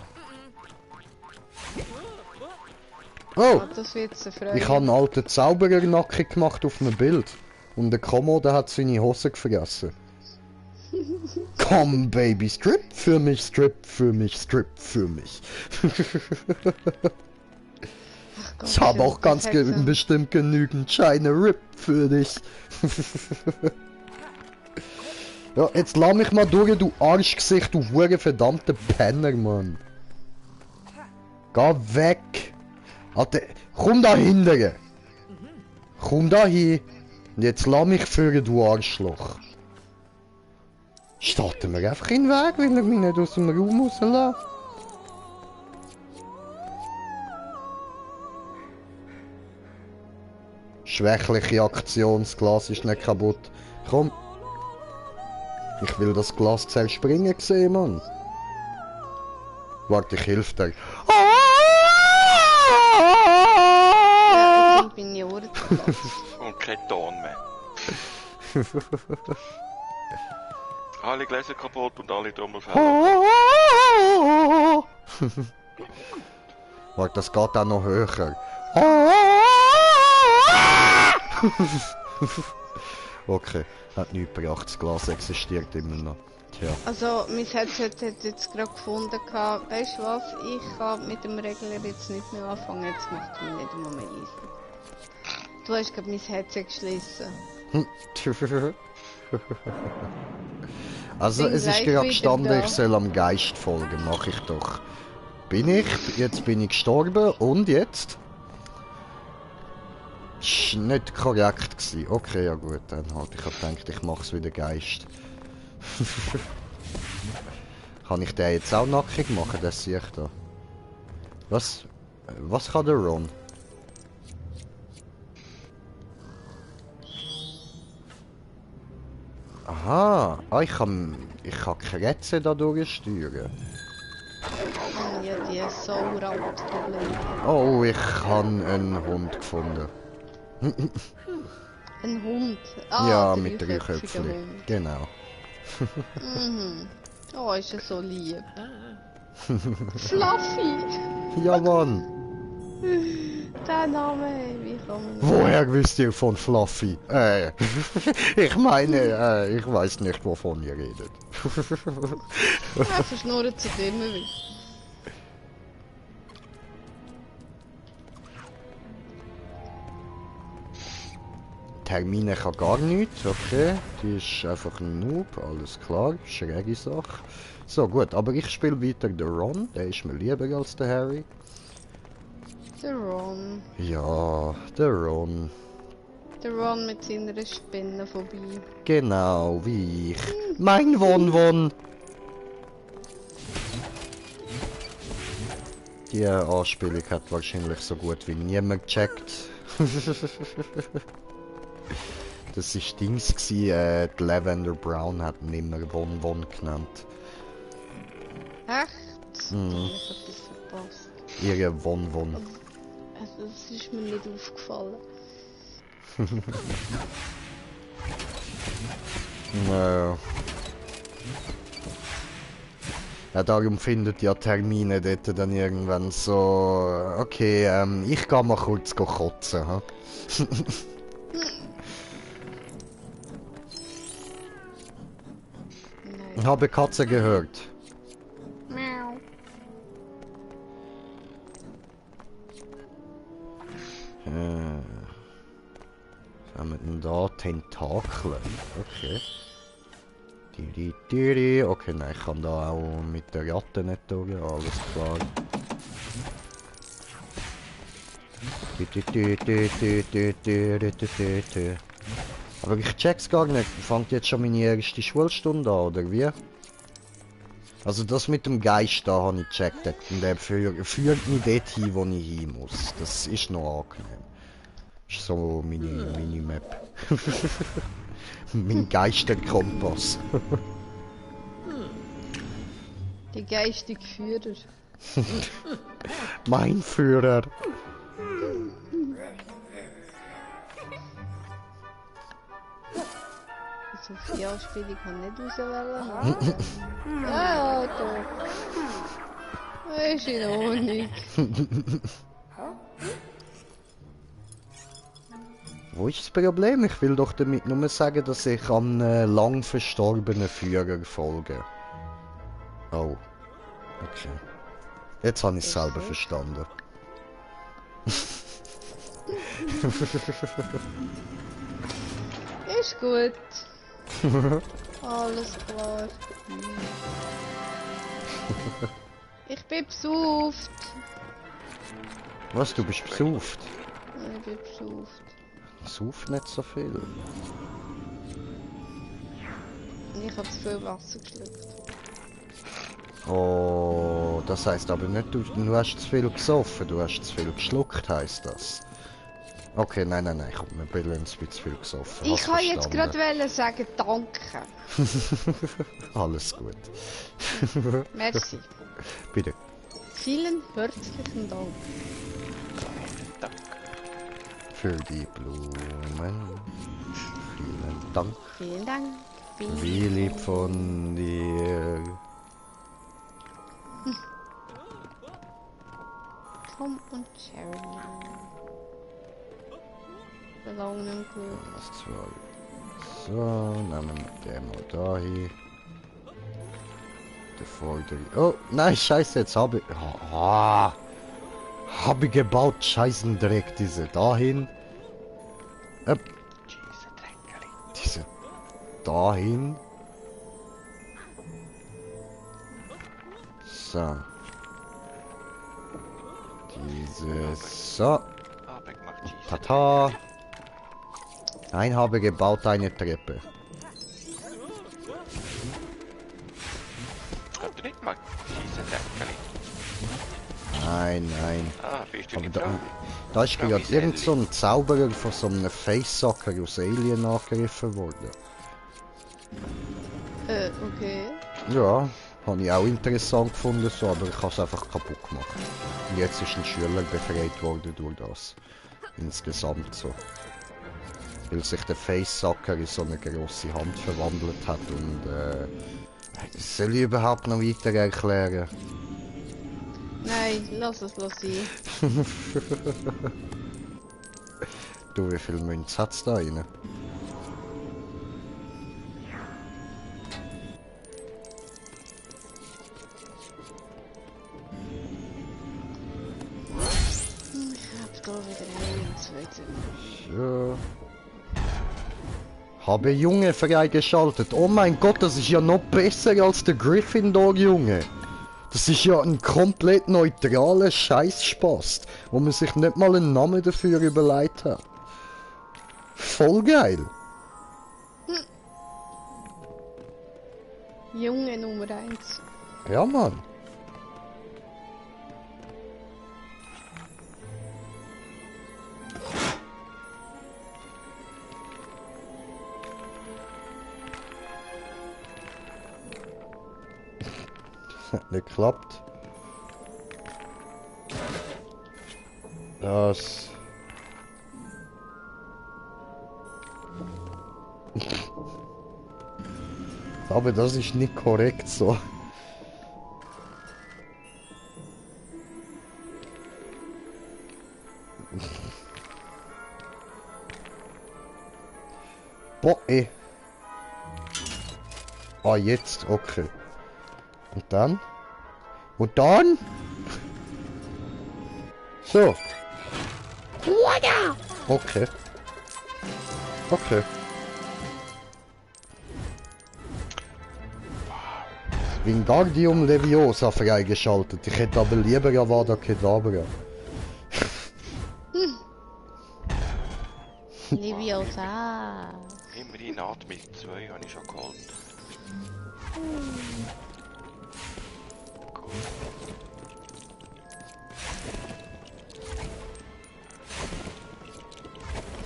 Oh! Ah, das wird sie freuen. Ich habe einen alten Zauberernacken gemacht auf einem Bild. Und der Komodo hat seine Hose gefressen. Komm, Baby, strip für mich, strip für mich, strip für mich. Gott, Ich habe auch ganz das hätte- bestimmt genügend Scheine Rip für dich. Ja, jetzt lass mich mal durch, du Arschgesicht, du hure verdammter Penner, Mann. Geh weg. Alter, komm da hinterher. Komm da hin. Und jetzt lass mich führen, du Arschloch. Steht mir einfach in den Weg, weil er mich nicht aus dem Raum rauslassen. Schwächliche Aktion, das Glas ist nicht kaputt. Komm. Ich will das Glas zerspringen sehen, Mann. Warte, ich helfe dir. Ja, jetzt sind meine Ohren zu laut. Und kein Ton mehr. Alle Gläser kaputt und alle Trommelfälle. Warte, das geht auch noch höher. Okay, hat nichts gebracht, das Glas existiert immer noch. Tja. Also, mein Headset hat jetzt gerade gefunden, weißt du was, ich kann mit dem Regler jetzt nicht mehr anfangen, jetzt macht mich nicht immer mehr easy. Du hast gerade mein Headset geschlossen. Also, Bin es ist gleich gerade wieder gestanden, da. ich soll am Geist folgen, mach ich doch. Bin ich? Jetzt bin ich gestorben und jetzt? ist nicht korrekt gewesen. Okay, ja gut, dann halt. Ich hab gedacht, ich mach's wieder Geist. Kann ich den jetzt auch nackig machen, das sehe ich da. Was? Was kann der Ron? Aha, ich kann Kretze da durchsteuern. Ja, die Sauerhauptprobleme. Oh, ich habe einen Hund gefunden. Ein Hund? Ja, der mit drei dreiköpfiger Köpfen. Hund. Genau. Mhm. Oh, ist er so lieb. Fluffy! Ja, Mann. Der Name, wie kann man... Woher wisst ihr von Fluffy? Ich meine, ich weiß nicht, wovon ihr redet. Er verschnurrt sich immer wieder. Termine kann gar nichts, okay. Die ist einfach ein Noob, alles klar, schräge Sache. So gut, aber ich spiele weiter den Ron, der ist mir lieber als der Harry. Der Ron. Ja, der Ron. Der Ron mit seiner Spinne vorbei. Genau, wie ich. Mein Won-Won! Die Anspielung hat wahrscheinlich so gut wie niemand gecheckt. Das war Dings gsi, die Lavender Brown hat ihn immer Won-Won genannt. Echt? Mhm. Ich hab das verpasst. Ihre Won-Won. Also, das ist mir nicht aufgefallen. Ja. Ja, darum findet ja Termine dort dann irgendwann so... Okay, ich geh mal kurz kotzen, ha? Ich Nein. habe Katze gehört. Miau. Was haben wir denn da? Tentakel. Okay. Diri. Okay, nein, ich kann da auch mit der Ratte nicht durch. Alles klar. Aber ich check's gar nicht. Fängt jetzt schon meine erste Schulstunde an, oder wie? Also das mit dem Geist da habe ich gecheckt. Und der führt mich dorthin, wo ich hin muss. Das ist noch angenehm. Das ist so meine Map. Mein Geisterkompass. Die geistige Führer. Mein Führer. Sophia-Spielung kann nicht rauswählen. Ja, doch. Ist in Ordnung. Wo ist das Problem? Ich will doch damit nur sagen, dass ich an einem lang verstorbenen Führer folge. Oh. Okay. Jetzt habe ich es selber verstanden. Ist gut. Alles klar. Ich bin besuft. Was, du bist besuft? Ich bin besuft. Sauf nicht so viel. Ich habe zu viel Wasser geschluckt. Oh, das heisst aber nicht, du hast zu viel gesoffen, du hast zu viel geschluckt, heisst das. Okay, nein, komm, wir bilden ein bisschen zu viel gesoffen. Ich kann jetzt verstanden. gerade sagen, danke. Alles gut. Merci. Bitte. Vielen herzlichen Dank. Für die Blumen. Vielen Dank. Vielen Dank. Wie lieb von dir. Tom und Jerry. Belangen gut. Das zwei. So, nehmen wir den mal dahin. Der Vordere. Oh, nein, scheiße, jetzt habe ich... Habe ich gebaut, scheißen Dreck, diese dahin. Diese dahin. So. Diese so. Tata. Nein, habe gebaut eine Treppe. Könnt ihr nicht mal schießen, Deckeli? Nein, nein. Ah, bist du Aber nicht da, dran? da ist gerade irgend so ein Zauberer von so einem Facesucker aus Alien angegriffen worden. Okay. Ja, habe ich auch interessant gefunden, so, aber ich habe es einfach kaputt gemacht. Und jetzt ist ein Schüler befreit worden durch das. Insgesamt so. Weil sich der Facesucker in so eine grosse Hand verwandelt hat und das soll ich überhaupt noch weiter erklären? Nein, lass es sein. Du, wie viel Münze hat's da rein? Ich hab da wieder ein, zwei Zimmer. Ja. Habe Junge freigeschaltet. Oh mein Gott, das ist ja noch besser als der Gryffindor, Junge. Das ist ja ein komplett neutraler Scheißspaß, wo man sich nicht mal einen Namen dafür überlegt hat. Voll geil. Junge Nummer 1. Ja, Mann. Das hat nicht geklappt. Das... Aber das ist nicht korrekt so. Boah, ey. Ah, jetzt, okay. Und dann? Und dann? So. Okay. Okay. Wingardium Leviosa freigeschaltet. Ich hätte aber lieber Avada Kedavra. Leviosa. Immerhin Atmung 2 habe ich schon geholt.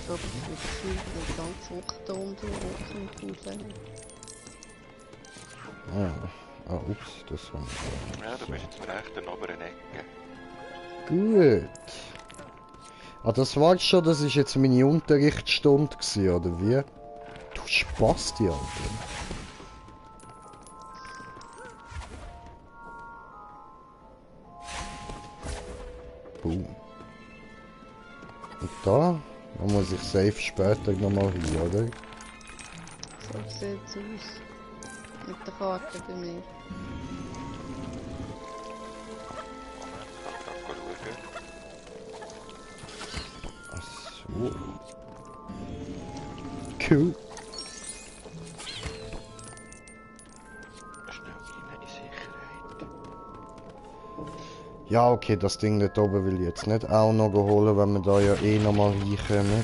Ich hab das Gefühl, die ganze Woche da unten nicht raus. Ah, ups, das war nicht so. Ja, du bist jetzt recht in der oberen Ecke. Gut. Ah, das war's schon, das ist jetzt meine Unterrichtsstunde gewesen, oder wie? Du Spasti, Alter. Boom. Und da muss ich safe später nochmal hin, oder? So sieht's aus. Mit der Karte bei mir. Ich kann schauen. Ach so. Cool. Schnell rein in Sicherheit. Ja, okay, das Ding dort oben will ich jetzt nicht auch noch holen, wenn wir da ja eh nochmal hinkommen.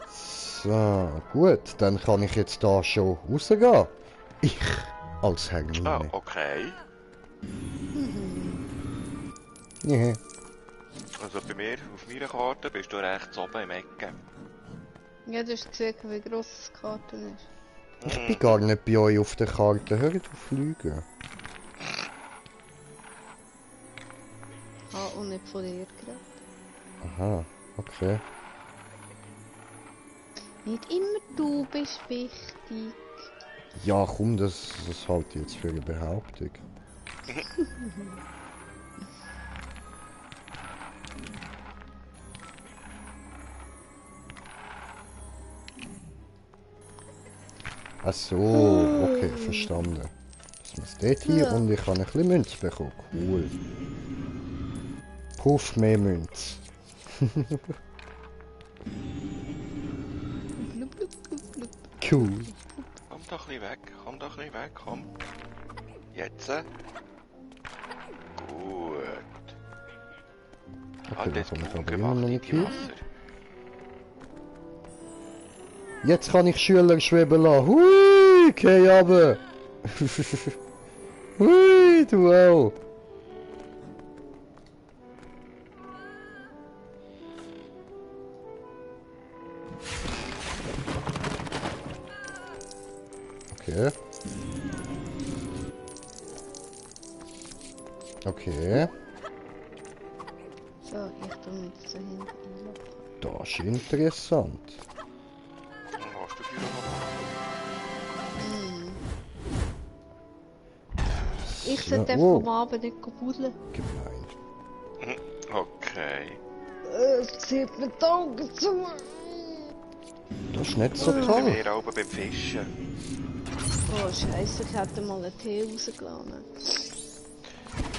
So, gut, dann kann ich jetzt da schon rausgehen. Ich als Ah, Hermine. okay. Ja. Also bei mir, auf meiner Karte, bist du rechts oben im Ecke. Ja, du hast gesehen, wie gross die Karte ist. Ich bin gar nicht bei euch auf der Karte. Hört auf fliegen. Ah, und nicht von dir gerade. Aha, okay. Nicht immer du bist wichtig. Ja, komm, das halte ich jetzt für eine Behauptung. Ach so, okay, verstanden. Das muss dort hin Ja. und ich kann ein bisschen Münz bekommen. Cool. Puff mehr Münz. Blub, blub, blub, blub. Cool. Komm doch ein bisschen weg, komm doch ein bisschen weg, komm. Jetzt. Gut. Okay, das dann komme ich braun aber immer noch nicht gemachte hin. Wasser. Jetzt kann ich Schüler schweben lassen. Hui, geh runter. Hui, du auch. Okay. Okay. So, ich tu mich jetzt so hinten einloggen. Das ist interessant. Dann hast du die noch. Ich So, sollte wow. vom Abend nicht buddeln. Gemein. Okay. Es zieht mir die Augen zu. Das ist nicht so Bei toll. mir oben beim Fischen. Oh Scheiße, ich hätte mal einen Tee rausgelassen.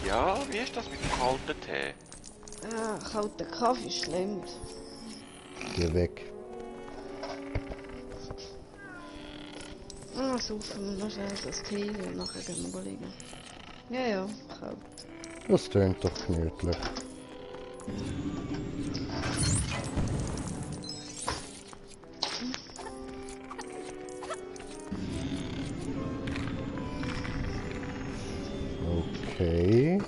Ja, wie ist das mit dem kalten Tee? Ah, kalter Kaffee schlimmt. Geh weg. Ah, saufen wir noch schnell das Tee und nachher gehen wir liegen. Ja, ja, kalt. Das tönt doch gemütlich. Okay.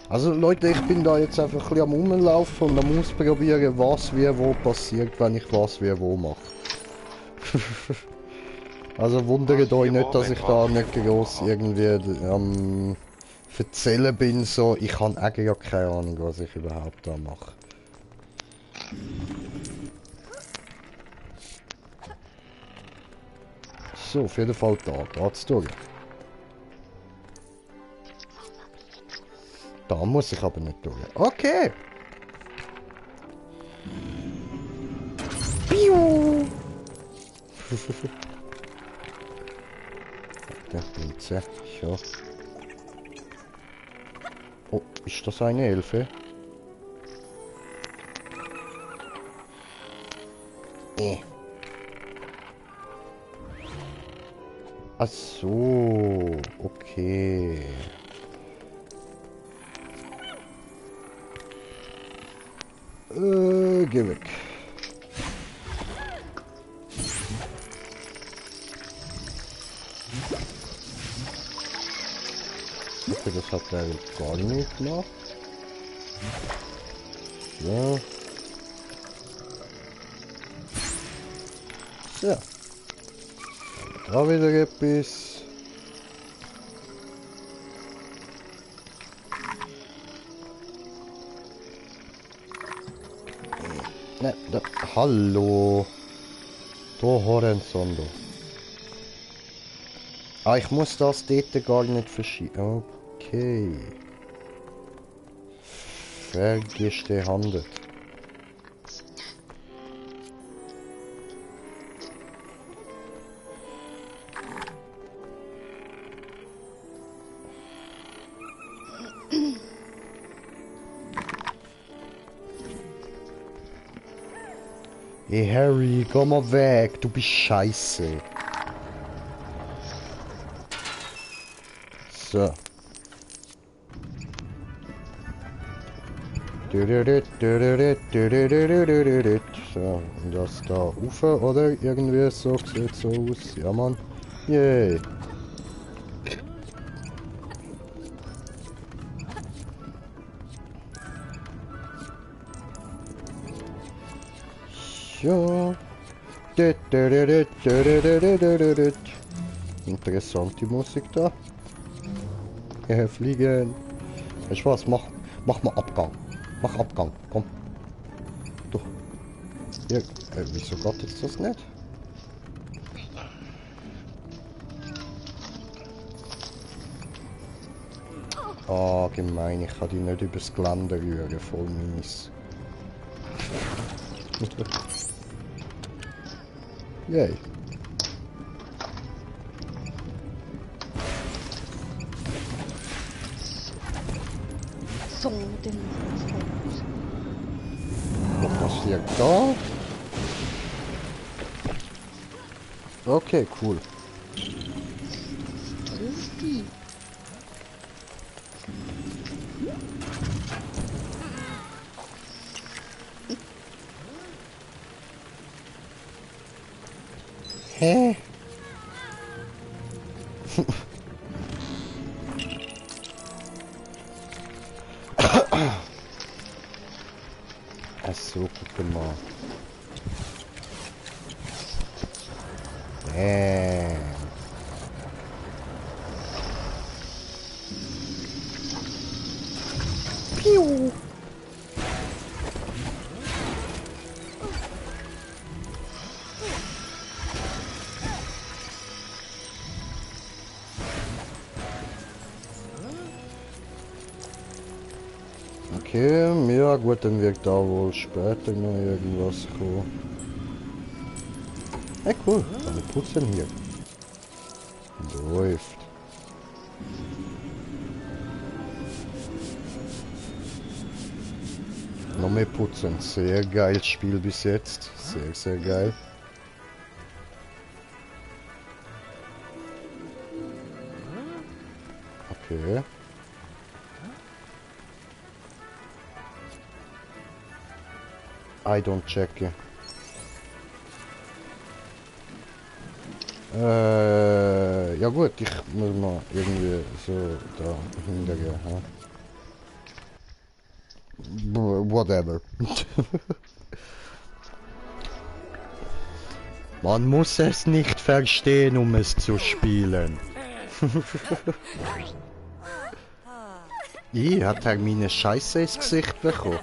Also Leute, ich bin da jetzt einfach ein bisschen am Rumlaufen und am Ausprobieren, was wie wo passiert, wenn ich was wie wo mache. Also wundert euch nicht, dass ich da nicht groß irgendwie am Erzählen bin, so. Ich habe eigentlich ja keine Ahnung, was ich überhaupt da mache. So, auf jeden Fall da geht's durch. Da muss ich aber nicht durch. Okay. Piu. Der Pilze. Ja. Oh, ist das eine Elfe? Ach so, okay. Geh weg. Okay, das hat er gar nicht gemacht. Ja. So. Da wieder etwas. Ne, da, hallo. Da Horizon. Ah, ich muss das dort gar nicht verschieben. Okay. Vergestanden. Hey Harry, komm mal weg, du bist scheiße. So. So, und das da rauf, oder? Irgendwie so, sieht so aus. Ja, Mann. Yay. Ja. Interessante Musik da. Fliegen. Ich weiß, mach mal Abgang. Mach Abgang, komm. Du. Ja, wieso geht jetzt das nicht? Ah, gemein, ich kann die nicht übers Gelände rühren, voll mies. Yay. So, den Was passiert da? Okay, cool. Tristy. Hä? Ach so, guck mal. Piu. Okay, ja gut, dann wird da wohl später noch irgendwas kommen. Hey cool, kann ich putzen hier. Läuft. Noch mehr putzen, sehr geiles Spiel bis jetzt, sehr sehr geil. Okay. I don't check. Ja gut, ich muss mal irgendwie so da hintergehen. Ha? Whatever. Man muss es nicht verstehen, um es zu spielen. Hat er meine Scheiße ins Gesicht bekommen?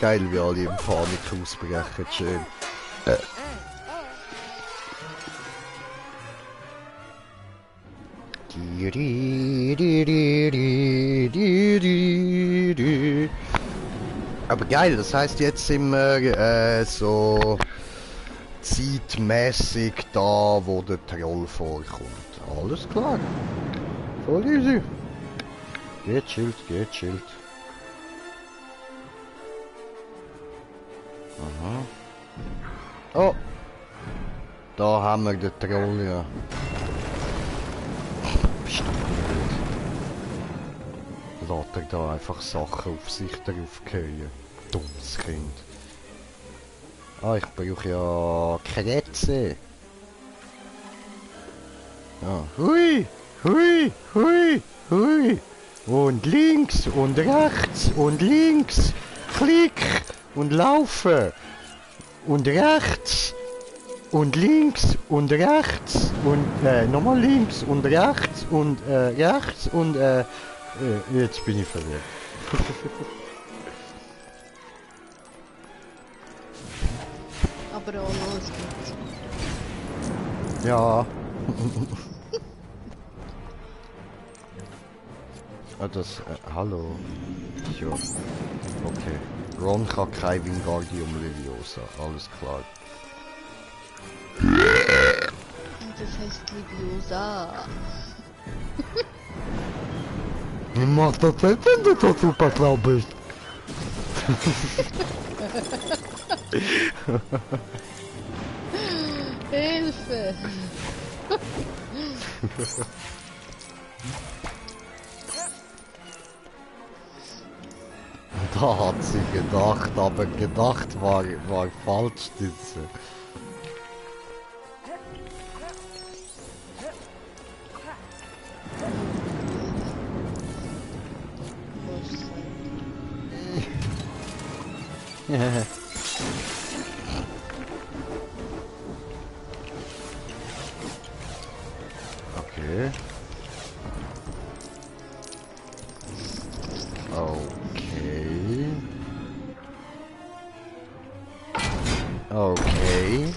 Geil, wie alle in Panik ausbrechen, schön. Aber geil, das heißt, jetzt sind wir so zeitmäßig da, wo der Troll vorkommt. Alles klar. Voll easy. Gechillt, gechillt. Aha. Oh! Da haben wir den Troll, ja. Bist du blöd? Lässt er da einfach Sachen auf sich drauf fallen. Dummes Kind. Ah, ich brauche ja Kretze. Ja. Hui! Hui! Hui! Hui! Und links und rechts und links. Klick! Und laufen. Und rechts. Und links und rechts. Und nochmal links und rechts und rechts und jetzt bin ich verwirrt. Aber auch noch es gibt. Ja. Ah, das, hallo. Ja. Okay. Ron kann kein Wingardium Leviosa, alles klar. Und das heißt Leviosa. Wie macht das denn, wenn du so super schlau bist? Hilfe! Da hat sie gedacht, aber gedacht war falsch, diese. Okay. Okay. Okay.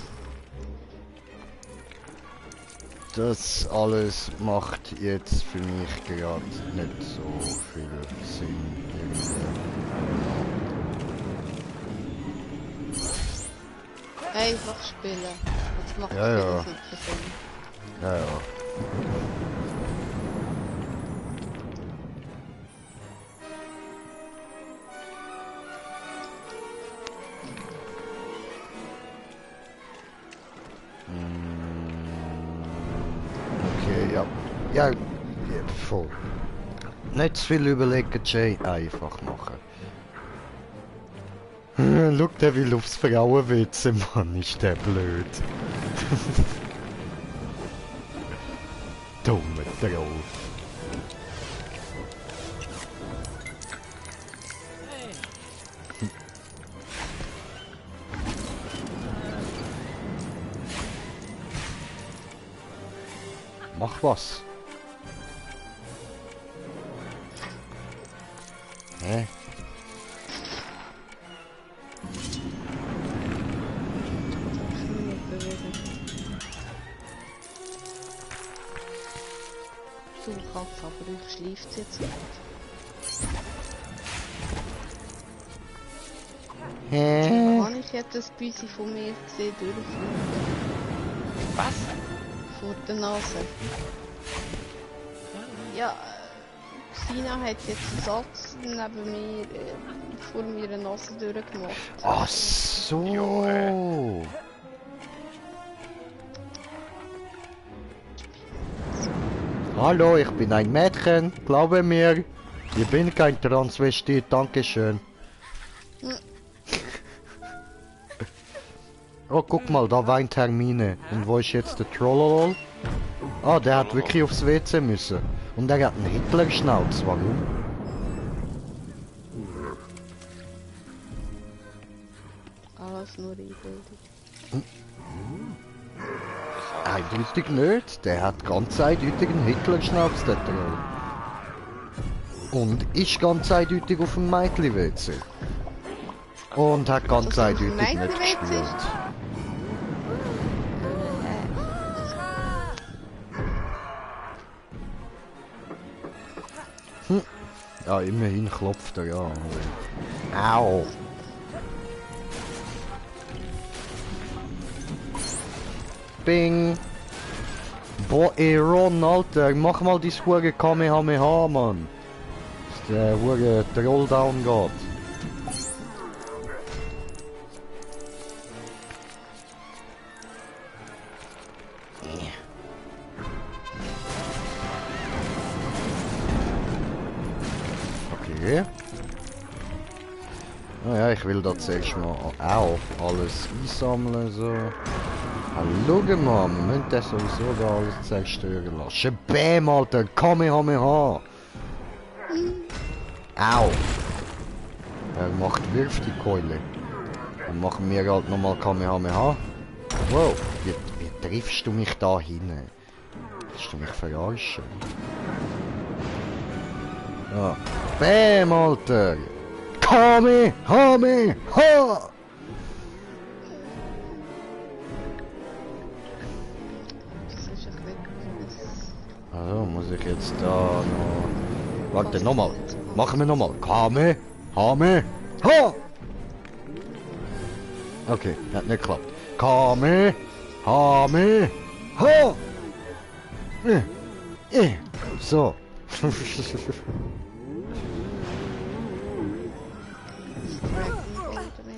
Das alles macht jetzt für mich gerade nicht so viel Sinn. Einfach spielen. Das macht Ja, ja. Sinn. Ja, ja. Ja, ja, voll. Nicht zu viel überlegen, Jay. Einfach machen. Schau, der will aufs Frauenwitze, Mann, ist der blöd. Dumme Troll. Mach was. Hä? Ich kann mich nicht bewegen. Du Katze, aber ich schläft jetzt nicht. Hä? Kann ich jetzt das Büsi von mir gesehen durchfliegen? Was? Vor der Nase. Ja, Sina hat jetzt einen Satz neben mir, vor meiner Nase durchgemacht. Ach so. Hallo, ich bin ein Mädchen, glaube mir. Ich bin kein Transvestit, dankeschön. Oh, guck mal, da weint Hermine. Und wo ist jetzt der Trollolol? Ah, der hat wirklich aufs WC müssen. Und er hat einen Hitler-Schnauz, warum? Alles nur Einbildung. Eindeutig nicht. Der hat ganz eindeutig einen Hitler-Schnauz, der Troll. Und ist ganz eindeutig auf dem Mädchen-WC. Und hat ganz Also auf dem eindeutig nicht Mädchen-WC? gespielt. Ja, immerhin klopft er, ja. Au! Bing! Boah, ey Ron, Alter, mach mal dein hure Kamehameha, Mann! Dass der hure Trolldown geht. Okay. Naja, ich will da zuerst mal auch alles einsammeln, so. Ah, schau mal, wir müssen das sowieso da alles zerstören lassen. Bäm, Alter, Kamehameha! Au! Er wirft die Keule. Dann machen wir halt nochmal Kamehameha. Wow, wie triffst du mich da hin? Willst du mich verarschen? Ja. Bäm, Alter! Kamehameha! Das ist ein bisschen... Also muss ich jetzt da noch... Warte, nochmal. Machen wir nochmal. Kamehameha! Okay, hat nicht geklappt. Kamehameha! So.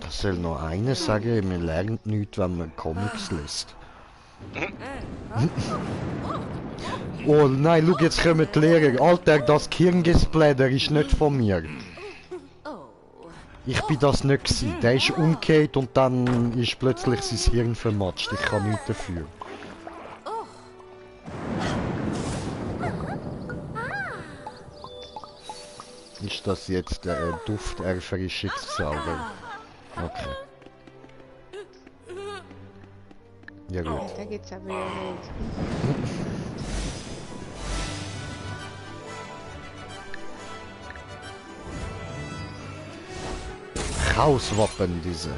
Das soll noch einer sagen, man lernt nichts, wenn man Comics liest. Oh nein, schau, jetzt kommen die Lehrer. Alter, das Kirngespläder ist nicht von mir. Ich bin das nicht gewesen. Der ist umgekehrt und dann ist plötzlich sein Hirn vermatscht. Ich kann nichts dafür. Ist das jetzt der Dufterfrischungssauger? Okay. Ja gut. Da geht's aber ja nicht. Chaoswappen diese.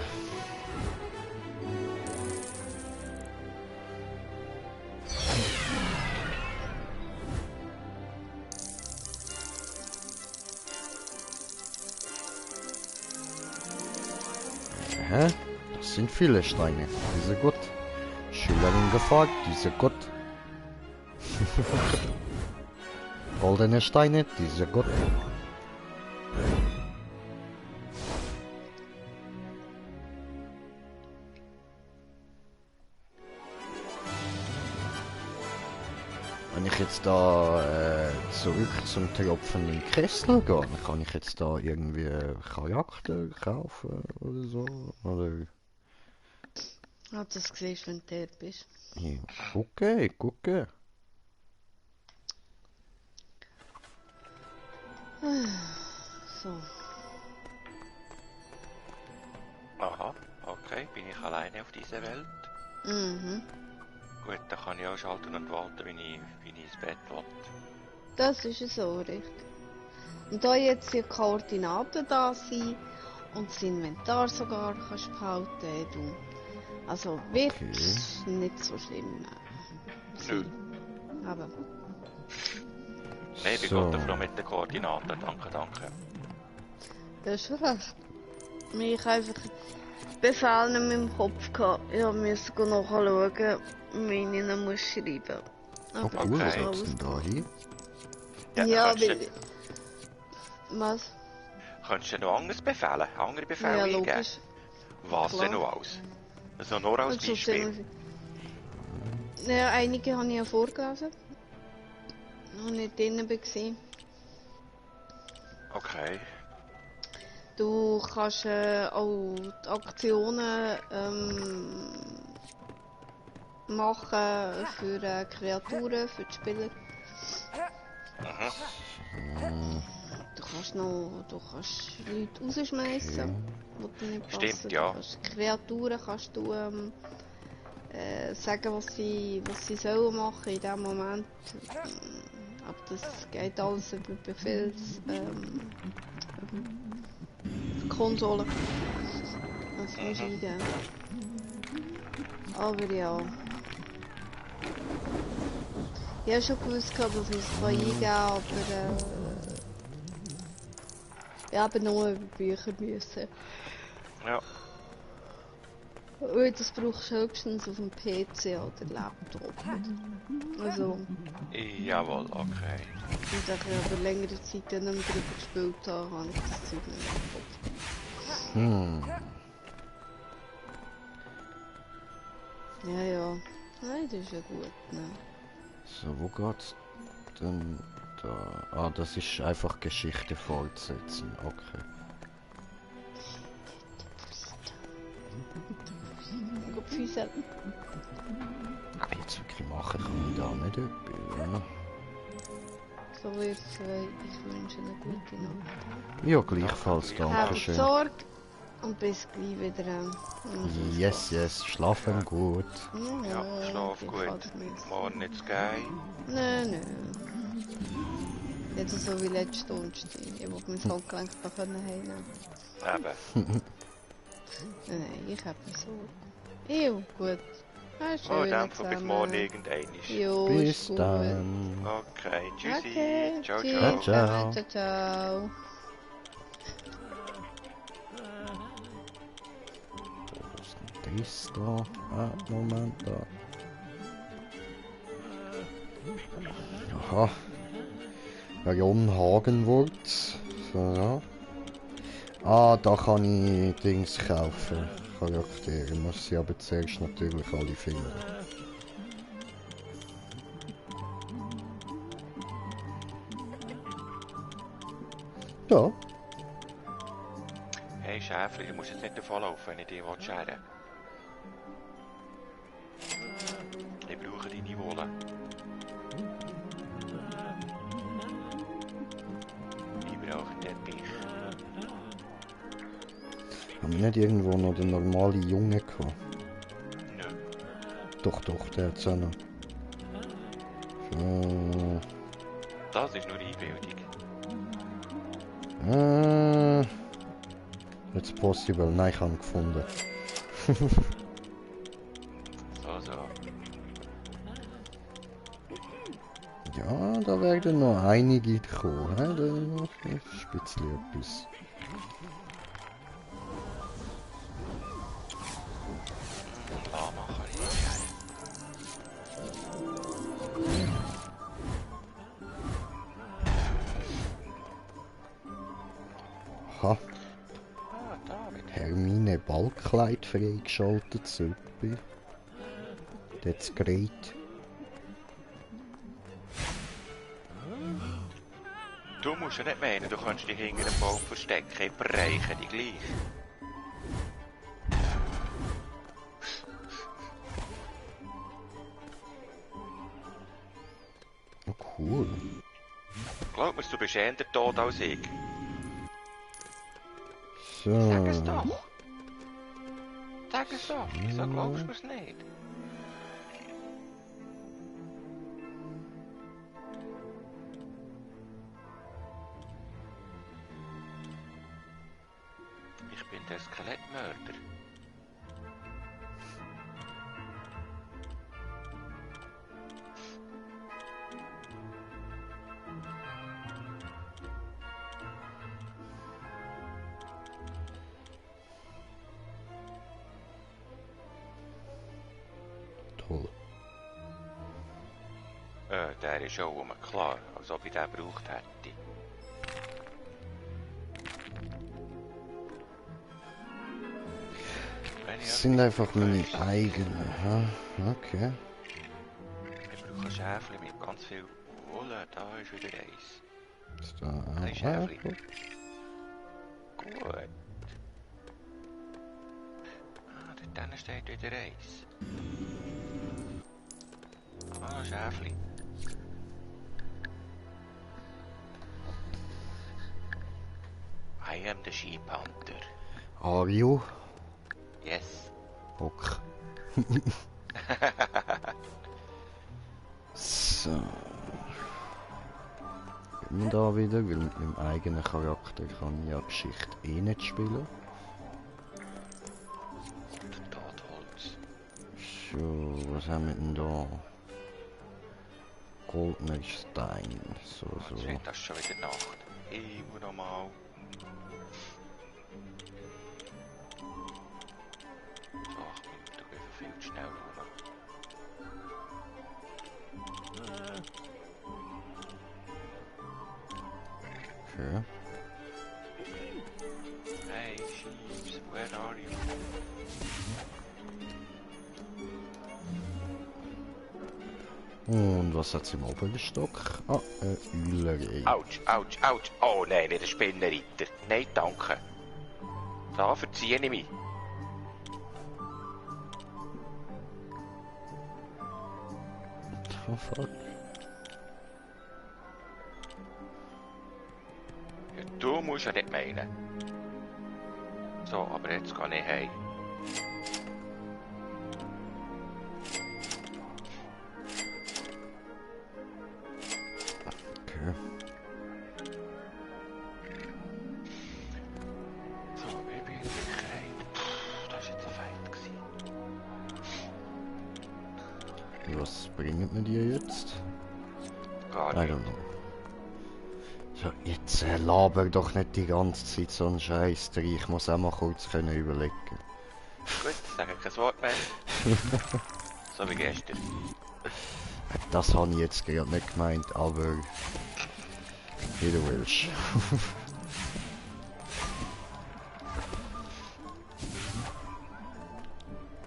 Hä? Das sind viele Steine. Diese gut. Schülerin gefragt, diese gut. Goldene Steine, diese gut. wenn ich jetzt da zurück zum tropfenden Kessel gehe, dann kann ich jetzt da irgendwie Charakter kaufen oder so. Oder... Ah, das siehst du, wenn du dort bist. Ja, okay, gucke. So. Aha, okay, bin ich alleine auf dieser Welt? Mhm. Gut, dann kann ich auch schalten und warten, wenn ich ins Bett will. Das ist so, richtig. Und da jetzt die Koordinaten da sind und das Inventar sogar kannst behalten, du. Also wird Okay. nicht so schlimm Nö. sein. Aber Nein, ich bin So. gerade froh mit den Koordinaten. Danke, danke. das ist schon recht. Ich einfach Befehle in meinem Kopf gehabt. Ich musste nachschauen, wie ich ihnen muss schreiben. Oh Aber cool, das was ist hat's denn da hier? Ja, Ja, könntest weil... Was? könntest du noch anderes befehlen? Andere Befehle Ja, eingeben? logisch. Was Klar. denn noch alles? Also nur als Also, Beispiel. Ja, einige habe ich ja vorgelesen. Noch nicht drin war. Okay. Du kannst auch die Aktionen machen für Kreaturen, für die Spieler. Du kannst Leute rausschmeißen, die dir nicht passen. Stimmt, ja. Du kannst Kreaturen kannst du sagen, was sie sollen machen in diesem Moment. Aber das geht alles über Befehls Konsole. Das musst du eingeben. Aber ja. Ich habe schon gewusst, dass man es eingeben kann, aber ich habe nur über Bücher müssen. Ja. Weil das brauchst du höchstens auf dem PC oder Laptop. Also, Jawohl, okay. und da ich über längere Zeit dann nicht mehr drüber gespielt habe, habe ich das Zeug nicht mehr im Kopf. Ja, ja. Nein, das ist ja gut, ne? So, wo geht's denn da? Ah, das ist einfach Geschichte fortsetzen. Okay. Gut, Füße. Aber jetzt wirklich machen kann ich da nicht etwas, ja? So wird es. Ich wünsche eine gute Nacht. Ja, gleichfalls, danke Habt schön. Sorge und bis gleich wieder. Yes, yes, schlafen gut. Ja, schlaf gut. Morgen nicht zu gehen. Nein. Nicht so wie letzte Donnerstag. Ich wollte mein Handgelenk da heimnehmen. Eben. Nein, ich habe mich so. Jo, gut. Ah, schön. Oh, dann bis morgen irgendwann. Jo, Bis ist gut. dann. Okay, tschüssi. Okay, Ciao, tschüss. ciao. Ciao. Ciao, ciao. Wo ist denn das da? Ah, Moment, da. Aha. Baron Hagenwurz. So, ja. Ah, da kann ich Dings kaufen. Charaktere. Muss sie aber zuerst natürlich alle finden. Ja. Hey Schäfli, du musst jetzt nicht davonlaufen, wenn ich dich scheren will. Ich brauche deine Wolle. Ich brauche einen Teppich. Haben wir nicht irgendwo noch den normalen Junge gehabt? Nö. Doch, der hat's auch noch. So. Das ist nur Einbildung. It's possible. Nein, ich habe ihn gefunden. So. Ja, da werden noch einige kommen. He? Da ist ein bisschen etwas. Lama kann ich Aha, Ah, David. Hermine Ballkleid freigeschaltet, super. That's great. musst ja nicht meinen, du kannst dich hinter einem Baum verstecken. Ich bereiche dich gleich. Oh, cool. Glaub mir, du bist eher tot als ich. So. Sag es doch. Sag es doch. Wieso glaubst du mir's nicht? Ich bin der Skelettmörder. Toll. Der ist schon rum, klar, als ob ich den gebraucht hätte. Das sind einfach meine eigenen. Ha? Okay. Ich brauche ein Schäfchen mit ganz viel Wolle. Da ist wieder eins. Ist da Ein auch? Schäfchen. Gut. Gut. Ah, dort drinnen steht wieder eins. Ah, ein Schäfchen. I am the sheep hunter. Are you? Yes. Ok. So. Immer da wieder, weil mit meinem eigenen Charakter kann ich ja Geschichte eh nicht spielen. Totholz. So, was haben wir denn da? Goldener Stein. So, so. Jetzt wird das schon wieder Nacht. Immer nochmal. So, 8 Minuten gehen viel zu schnell rum. Okay. Hey, sheeps, where are you? Und was hat's im oberen Stock? Ah, Eulerei. Autsch, autsch, autsch. Oh nein, nicht der Spinnenreiter. Nein, danke. Da verziehe ich mich. Oh fuck. Ja, du musst ja nicht meinen. So, aber jetzt gehe ich heim. Okay. So, ich bin in Sicherheit. Das war jetzt ein Feind gewesen. Was bringen mir die jetzt? Gar I nicht. don't know. So, jetzt laber doch nicht die ganze Zeit so einen Scheiß drin. Ich muss auch mal kurz können überlegen. Gut, sage kein Wort mehr. So wie gestern. Das habe ich jetzt gerade nicht gemeint, aber wie du willst.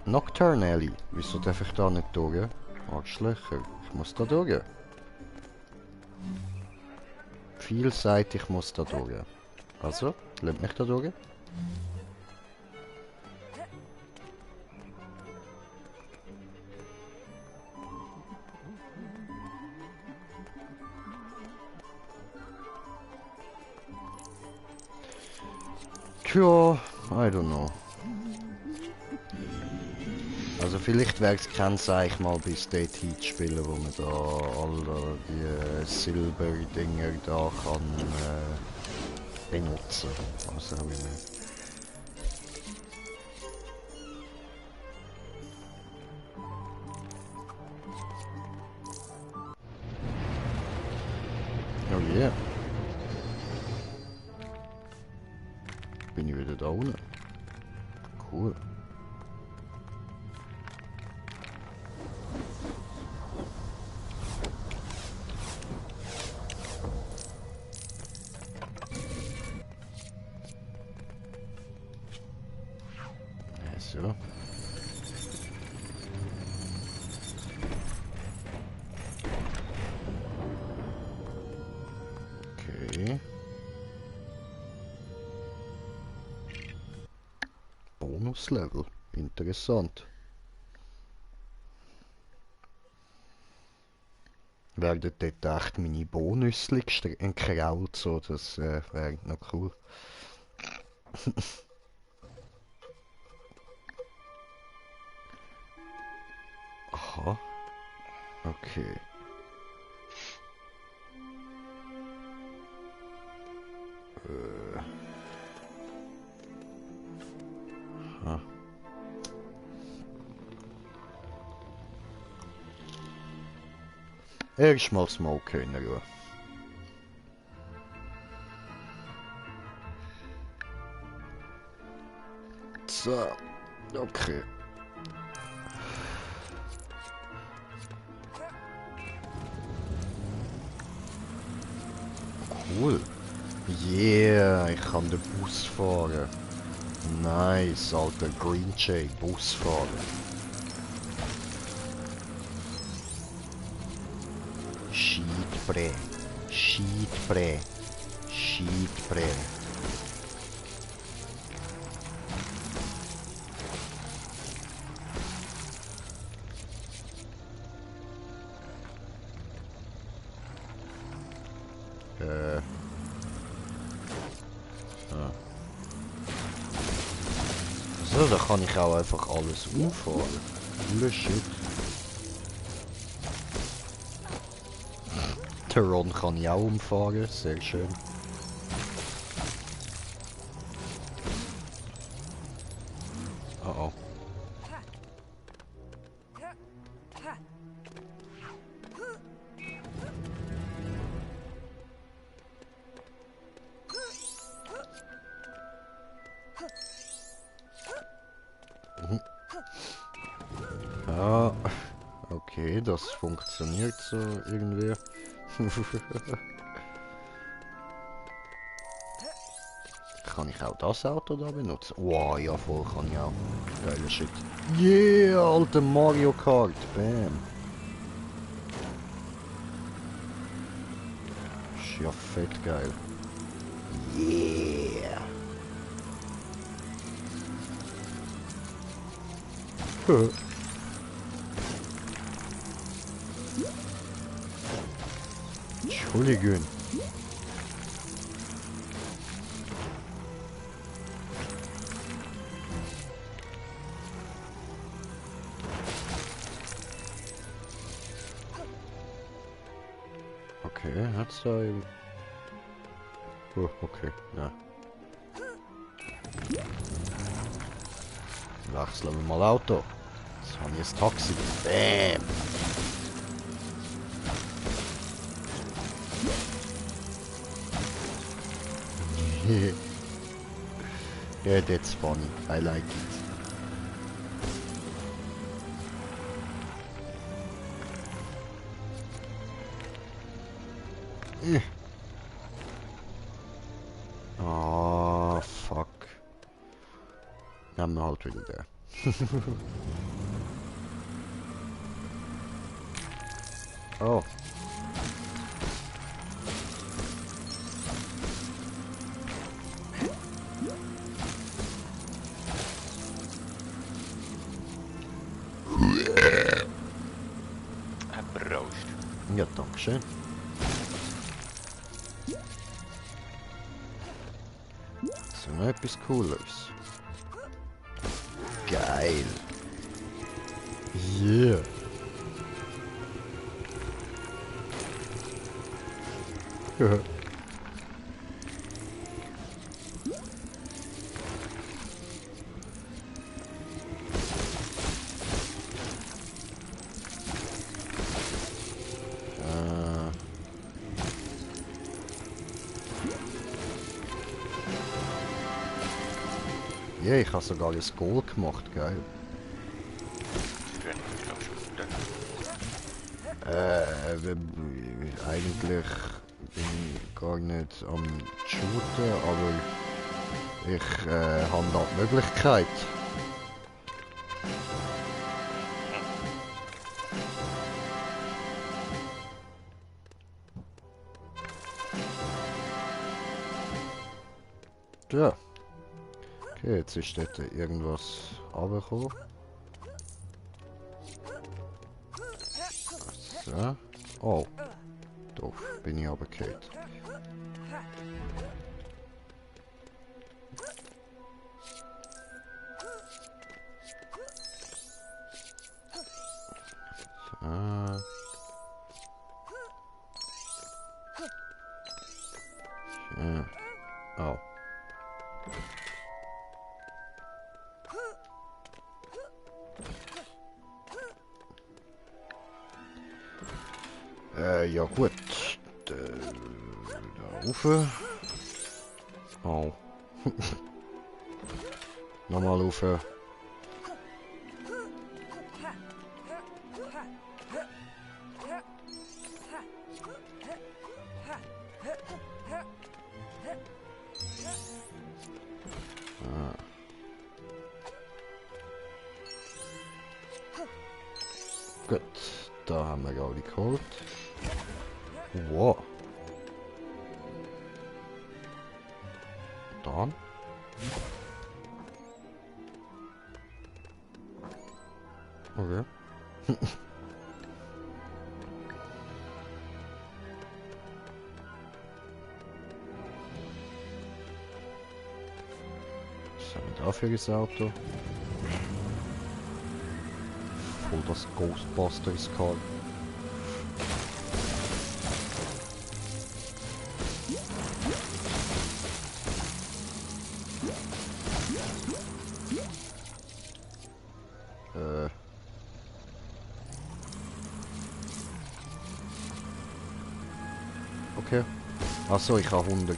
Nocturne Alley. Wieso darf ich da nicht durch? Arschlöcher. Ich muss da durch. Vielseitig muss da durch. Also, lässt mich da durch. Tja, I don't know. Also vielleicht wäre es kein Seich mal bis State Heat spielen, wo man da alle die Silberdinger da kann benutzen. Was auch immer. Oh yeah. Bin ich wieder da unten. Cool. So. Okay. Bonuslevel. Interessant. Werden dort echt meine Bonüsli gekrault, so, das wäre noch cool. Aha. Okay. Aha. Erstmal Smoke hinein. So, okay. Cool. Yeah, ich kann den Bus fahren. Nice, alter Green Jay, Bus fahren. Schiedbrä, Schiedbrä, Schiedbrä. So, da kann ich auch einfach alles umfahren. Cooler Shit. Teron kann ich auch umfahren, sehr schön. Oh oh. Ja, okay, das funktioniert so irgendwie. Kann ich auch das Auto da benutzen? Wow, ja voll kann ich auch. Geiler Shit. Yeah, alter Mario Kart, bam. Ist ja fett geil. Yeah. Entschuldigung. Okay, hat's da eben... Oh, okay, ja. Wechseln wir mal Auto. Jetzt habe ich ein Taxi. Bam! Yeah, that's funny. I like it. Ah, fuck. Nehmen wir halt wieder den. Oh. Prost. Ja, danke schön. So noch etwas Cooles. Geil. Yeah. Ja, ich habe sogar ein Goal gemacht, geil. Eigentlich bin ich gar nicht am Shooten, aber ich habe da die Möglichkeit. Ja. Okay, jetzt ist dort irgendwas runtergekommen. So. Oh. Doof, bin ich runtergefallen. So. Ja. Oh. Ja gut. Da rauf. Oh. Nochmal rauf. Gut, da haben wir alle geholt. Wow. Dann. Okay. Was haben wir da für ein Auto? Voll das Ghostbusters Car. Okay. Achso, ich habe 100.000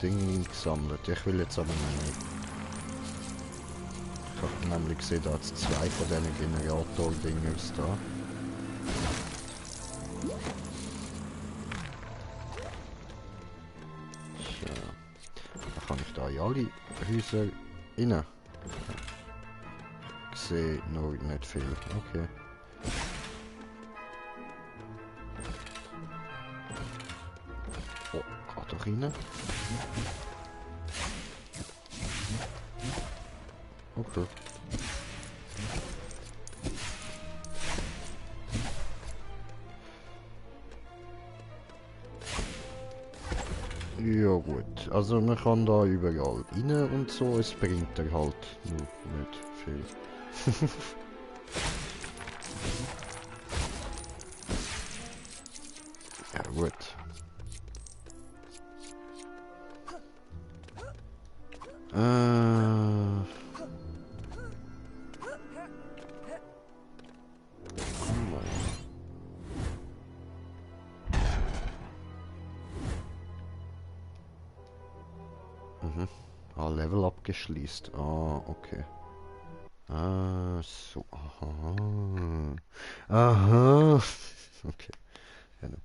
Dinge gesammelt. Ich will jetzt aber nicht. Ich habe nämlich gesehen, da hat es 2 von diesen Generator-Dingers da. So. Dann kann ich da in alle Häuser rein. Ich sehe noch nicht viel. Okay. Oh, geht doch rein. Okay. Ja gut, also man kann da überall rein und so, es bringt er halt nur nicht viel. Ja gut. Mhm. Ah, Level abgeschließt. Ah, okay. Ah, so. Aha. Aha. Okay. Ja, ne.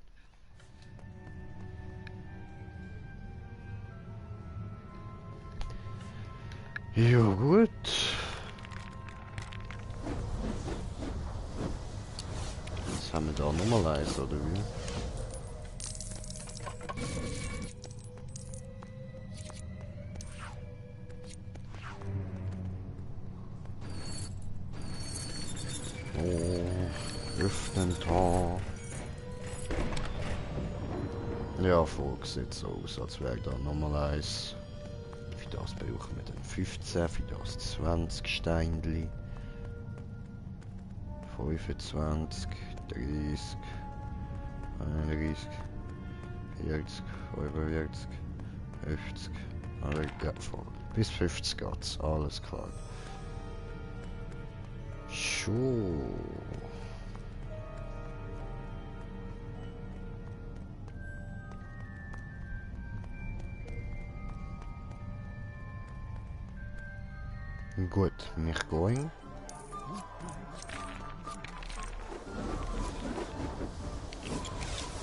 Ja, gut. Jetzt haben wir da nochmal eins, oder wie? Oh, öffnen da. Ja, voll sieht so aus, als wäre da nochmal eins. Für das brauchen wir dann 15, für das 20 Steinli. 25, 30, 31, 40, 45, 50. Ja, voll. Bis 50 geht's, alles klar. Schon. Gut, mich going.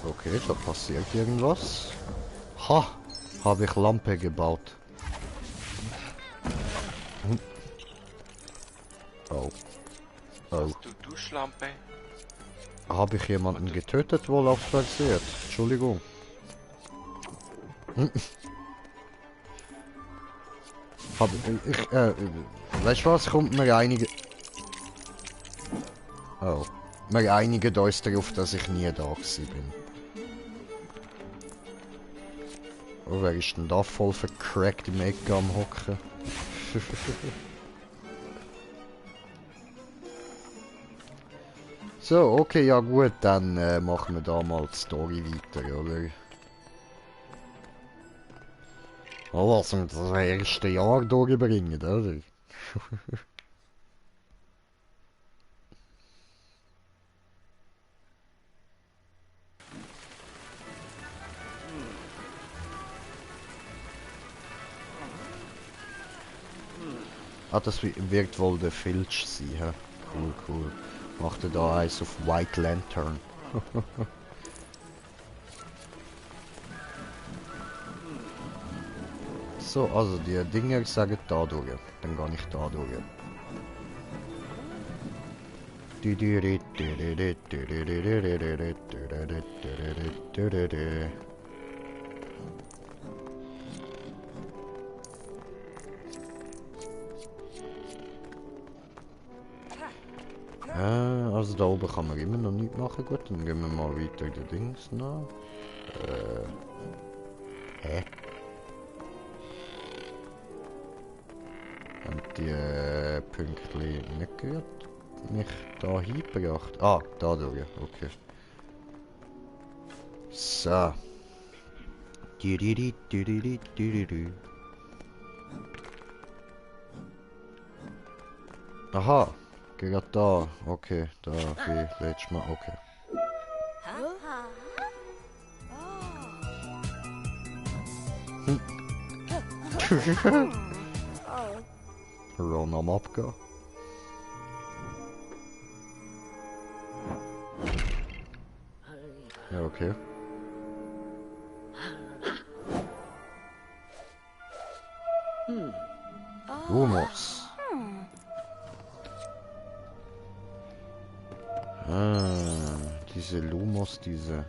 Okay, da passiert irgendwas. Ha! Habe ich Lampe gebaut. Hm. Oh. Oh. Du Duschlampe? Habe ich jemanden getötet, wohl auf Versehen? Entschuldigung. Hm. Weißt du was, kommt mir einige... Oh. Wir einigen uns darauf, dass ich nie da gewesen bin. Oh, wer ist denn da voll vercrackt im Ecke am Hocken? So, okay, ja gut, dann machen wir da mal die Story weiter, oder? Oh, lass uns das erste Jahr durchbringen, oder? Ah, das wird wohl der Filch sein, hä? Cool, cool. Macht er da eins auf White Lantern. So, also die Dinger sagen da durch. Dann gehe ich da durch. Also da oben kann man immer noch nichts machen. Gut, dann gehen wir mal weiter in die Dings nach. Hä? Und die Pünktchen nicht gehört? Mich da hingebracht? Ah, da durch, okay. So. Aha, gerade da. Okay, da wie letztes Mal, okay. Ron am Abgehen. Ja, okay. Lumos. Diese Lumos, diese...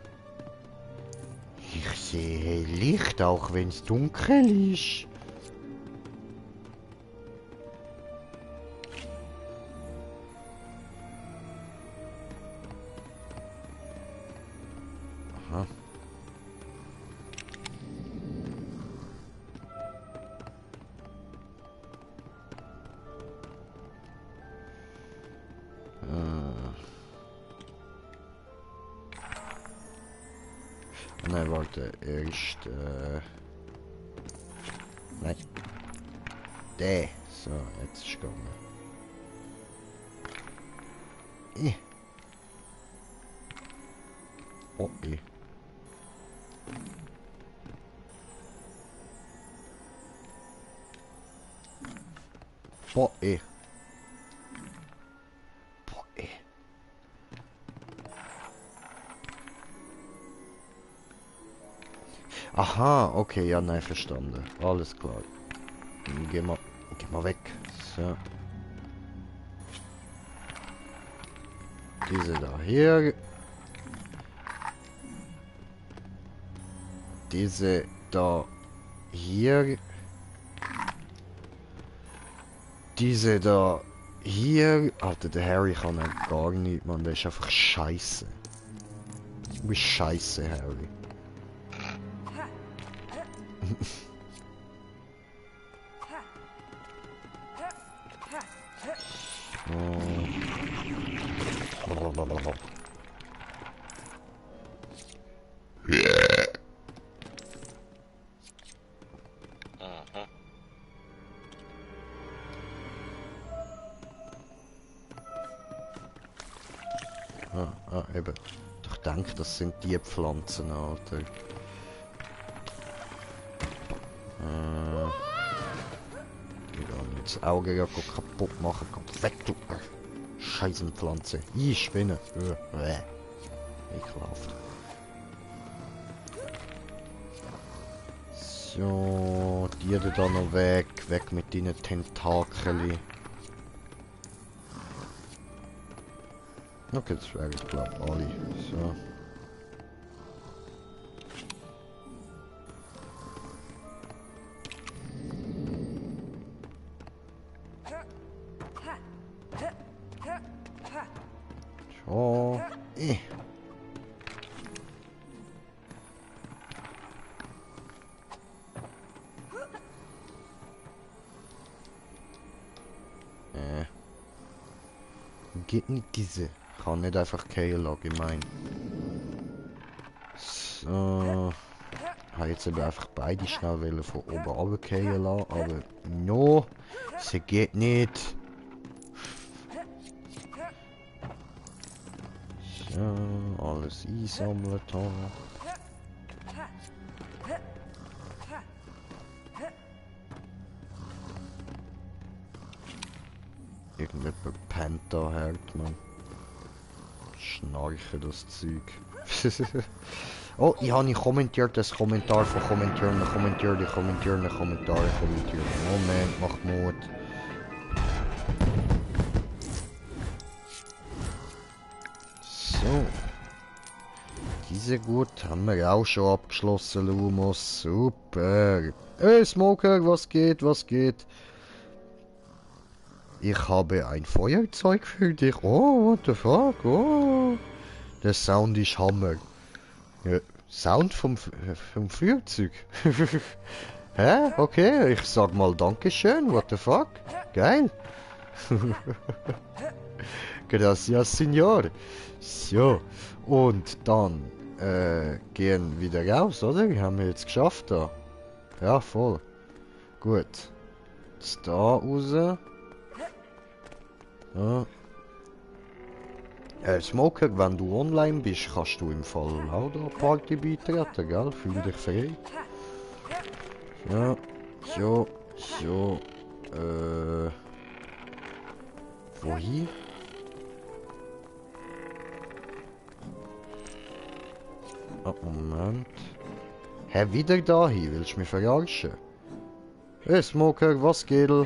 Ich sehe Licht, auch wenn es dunkel ist. Aha. Nein, warte, erst, nein. Der, so, jetzt ist gegangen. Oh, Boah, Boah, Aha, okay, ja, nein, verstanden. Alles klar. Geh mal weg. So. Diese da hier. Diese da hier. Diese da hier. Alter, der Harry kann ja gar nicht, man. Der ist einfach scheiße. Du bist scheiße, Harry. Eben. Ich denke, das sind die Pflanzen, Alter. Die werden jetzt das Auge ja kaputt machen. Kommt weg, du Scheißenpflanze. Ich Spinne. Ekelhaft. So, die da noch weg. Weg mit deinen Tentakeli. Okay, das wäre ich glaube alle. So. Geht nicht diese. Kann nicht einfach fallen lassen, gemein. So. Habe jetzt eben einfach beide schnell wollen von oben runterfallen lassen, aber no, sie geht nicht. So, alles einsammeln da. Irgendjemand pennt da hart, man. Schnarchen das Zeug. Oh, ich habe nicht kommentiert, das Kommentar von kommentieren. Moment, mach Mut. So. Diese gut, haben wir auch schon abgeschlossen, Lumos. Super. Hey, Smoker, was geht, was geht? Ich habe ein Feuerzeug für dich. Oh, what the fuck? Oh. Der Sound ist Hammer. Ja, Sound vom Flugzeug. Hä? Okay, ich sag mal Dankeschön. What the fuck? Geil. Gracias, Signor. So, und dann gehen wieder raus, oder? Haben wir jetzt geschafft da. Ja, voll. Gut. Jetzt da raus. Ja. Smoker, wenn du online bist, kannst du im Fall auch da Party beitreten, gell? Fühl dich frei. Ja, so, wohin? Ah, Moment. Hä, wieder dahin? Willst du mich verarschen? Hey, Smoker, was geht? Hello.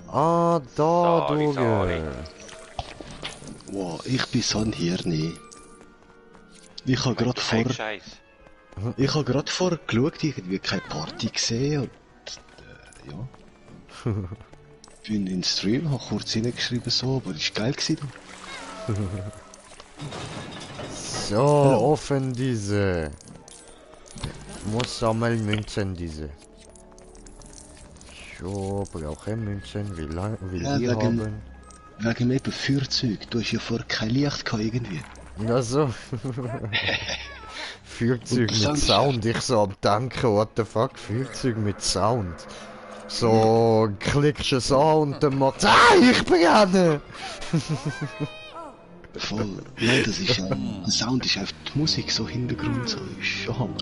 Ah, da, Sorry. Wow, ich bin so ein Hirni. Ich habe gerade vor... Scheiß. Ich habe gerade vorher geschaut, irgendwie keine Party gesehen und... ja. Bin in den Stream, habe kurz hineingeschrieben so, aber ist geil gewesen. So, offen diese. Muss sammeln Münzen diese. So, brauche Münzen, will Ja, die haben. Wegen eben Feuerzeug, du hast ja vorher kein Licht gehabt irgendwie. Ja so. Feuerzeug Und mit Sound, ich so am denken, what the fuck, Feuerzeug mit Sound. So, klickst es an und dann macht's, ich brenne! Voll. Nein, das ist der Sound ist einfach die Musik so im Hintergrund, so ist schon Hammer.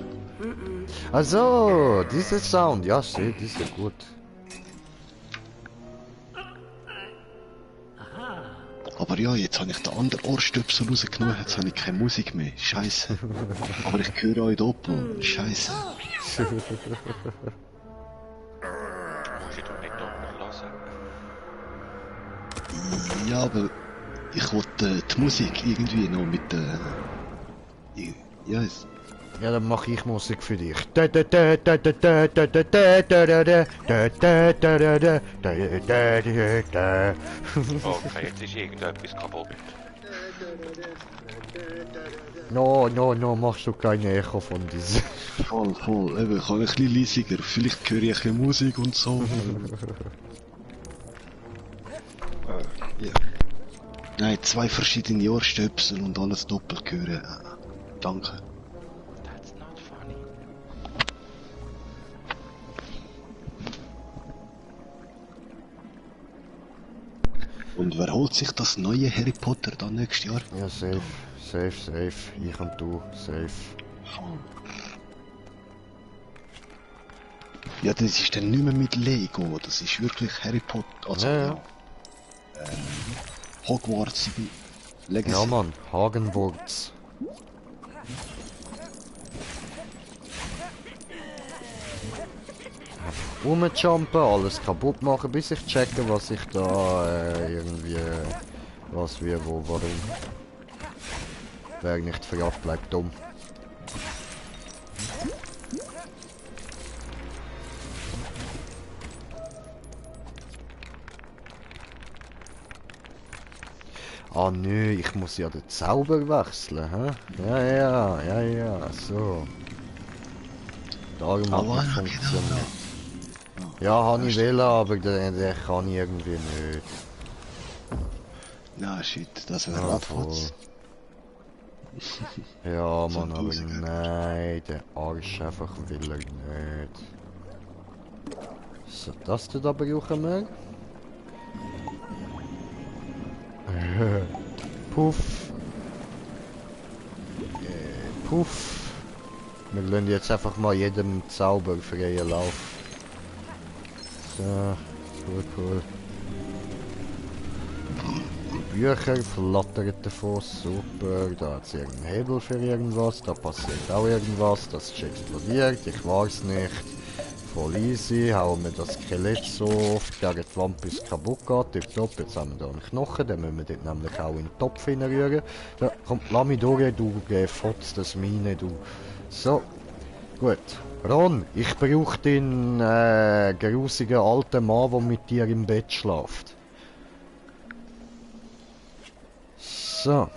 Also, dieser Sound, ja, seht, die ist gut. Aber ja, jetzt habe ich den anderen Ohrstöpsel rausgenommen, jetzt habe ich keine Musik mehr. Scheiße. Aber ich höre euch doppelt. Scheiße. Musst du doch nicht doppelt hören. Ja, aber ich wollte die Musik irgendwie noch mit ja, Ja, dann mache ich Musik für dich. Okay, jetzt ist irgendetwas kaputt. No, machst du kein Echo von diesem. voll. Eben, ich kann ein bisschen leisiger. Vielleicht höre ich ein bisschen Musik und so. Ja. Nein, 2 verschiedene Ohrstöpsel und alles doppelt hören. Danke. That's not funny. Und wer holt sich das neue Harry Potter dann nächstes Jahr? Ja, safe. Ich und du, safe. Ja, das ist dann nicht mehr mit Lego, das ist wirklich Harry Potter. Also, Ja. Hogwarts Legacy. Ja, Mann, Hagenwurz. Rumjumpen, alles kaputt machen, bis ich checke, was ich da irgendwie... Was, wie, wo, warum. Wer nicht verjagt, bleibt dumm. Ah nö, ich muss ja den Zauber wechseln, hä? Ja, so. Darum hat Aber nicht genau. funktioniert. Ja, habe ich wählen, aber den kann ich irgendwie nicht. Na shit, das wäre Ah, Radfotz. Ja, So Mann, aber böse Gegner. nein, der Arsch einfach will er nicht. So, das tut aber brauchen wir. Puff. Puff. Wir lassen jetzt einfach mal jedem Zauber freien Lauf. So, cool. Die Bücher flattern davon, super. Da hat es irgendeinen Hebel für irgendwas, da passiert auch irgendwas, das ist explodiert, ich weiß nicht. Voll easy, hauen wir das Skelett so oft gegen die Wand bis es kaputt geht. Tipptopp, jetzt haben wir hier einen Knochen, den müssen wir dort nämlich auch in den Topf hineinrühren. Ja, komm, lass mich durch, du Fotz, das meine, du. So, gut. Ron, ich brauche den grusigen alten Mann, der mit dir im Bett schläft. So.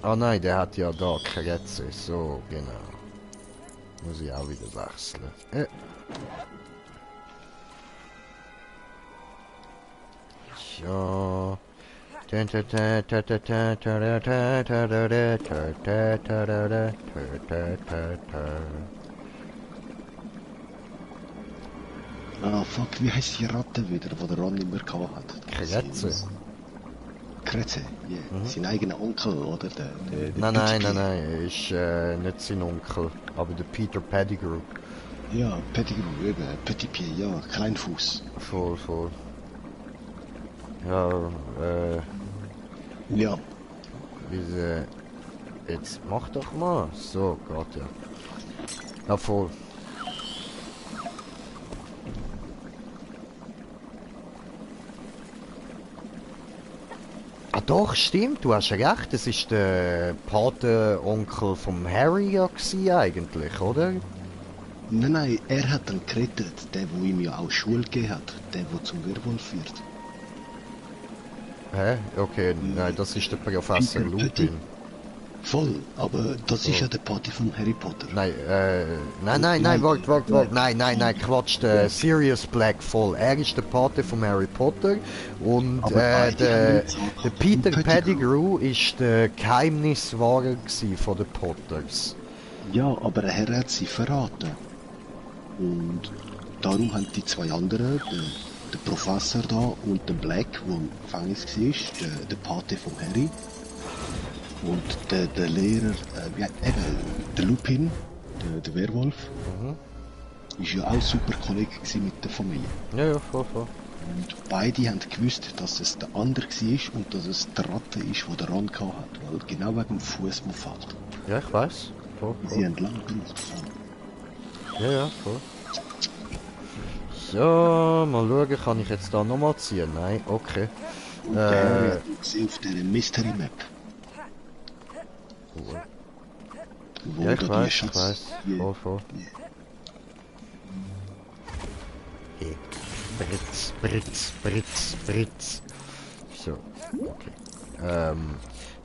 Ah nein, der hat ja da Kretze. So, genau. Muss ich auch wieder wechseln. Ja. Ah fuck, wie heisst die Ratte wieder, die der Ron immer gehabt hat? Kretze. Kretze, yeah. Sein eigener Onkel, oder? Der Nein, Pettigrew. er ist nicht sein Onkel, aber der Peter Pettigrew. Ja, Pettigrew, eben. Petit Pied, ja, Kleinfuß. Voll. Ja, Ja. Diese... Jetzt mach doch mal. So, geht ja. Ja, voll. Ah doch, stimmt, du hast recht. Es ist der Patenonkel vom Harry ja gewesen, eigentlich, oder? Nein, er hat dann gerettet. Der, wo ihm ja auch Schule gegeben hat. Der, wo zum Werwolf wird. Hä? Okay, nein, das ist der Professor Peter Lupin. Petty. Voll, aber das ist ja der Pate von Harry Potter. Nein, warte. Nein, Quatsch, der Sirius Black voll. Er ist der Pate von Harry Potter und Aber beide der haben nicht der Peter Pettigrew ist der Geheimniswahrer gsi von den Potters. Ja, aber er hat sie verraten. Und darum haben die zwei anderen, der Professor da und der Black, der im Gefängnis war, der Pate von Harry. Und der Lehrer, der Lupin, der Werwolf, ist ja auch super Kollege mit der Familie. Ja, voll. Und beide haben gewusst, dass es der andere war und dass es die Ratte ist, die der Ron hat, weil genau wegen dem Fuß man fällt. Ja, ich weiß. Voll. Sie haben lange gebraucht. Ja, voll. So, mal schauen, kann ich jetzt da nochmal ziehen? Nein, okay. Und der Harry hat gesehen auf dieser Mystery Map. Cool. Wo Ja, ich da die weiß. Schatz... hier- Voll. Hey. Britz. So, okay.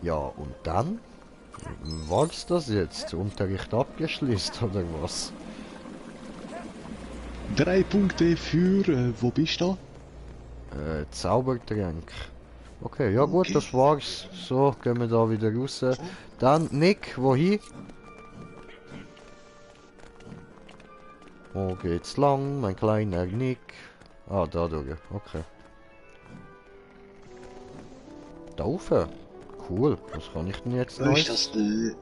Ja, und dann? War's das jetzt? Unterricht abgeschlossen oder was? 3 Punkte für... wo bist du? Zaubertränk. Okay, ja gut, Okay. das war's. So, gehen wir da wieder raus. Dann, Nick, wohin? Wo geht's lang, mein kleiner Nick? Ah, da durch. Okay. Da rauf. Cool. Was kann ich denn jetzt Ist Neues? das der...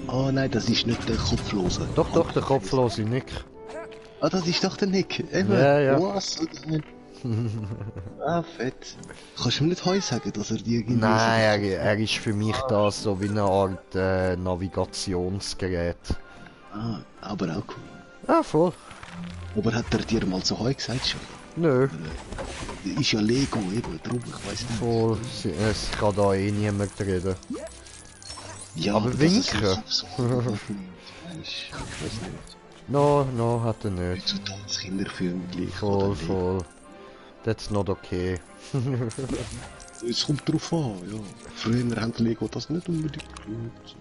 Ah nein, das ist nicht der Kopflose. Doch, der kopflose Nick. Ah, das ist doch der Nick. Eben. Ja. Was? Ah, fett. Kannst du mir nicht heu sagen, dass er die irgendwie... Nein, er ist für mich da so wie eine Art Navigationsgerät. Ah, aber auch cool. Ah, voll. Aber hat er dir mal so heu gesagt schon? Nö, Ist ja Lego eben, drum, ich weiss nicht. voll. Es kann da eh niemand reden. Ja, aber dass winken. es so weisst, ich weiss nicht. No, hat er nicht. Heutzutage Kinderfilm gleich oder Voll. That's not okay. Es kommt drauf an, ja. Früher haben die Lego das nicht unbedingt gemacht.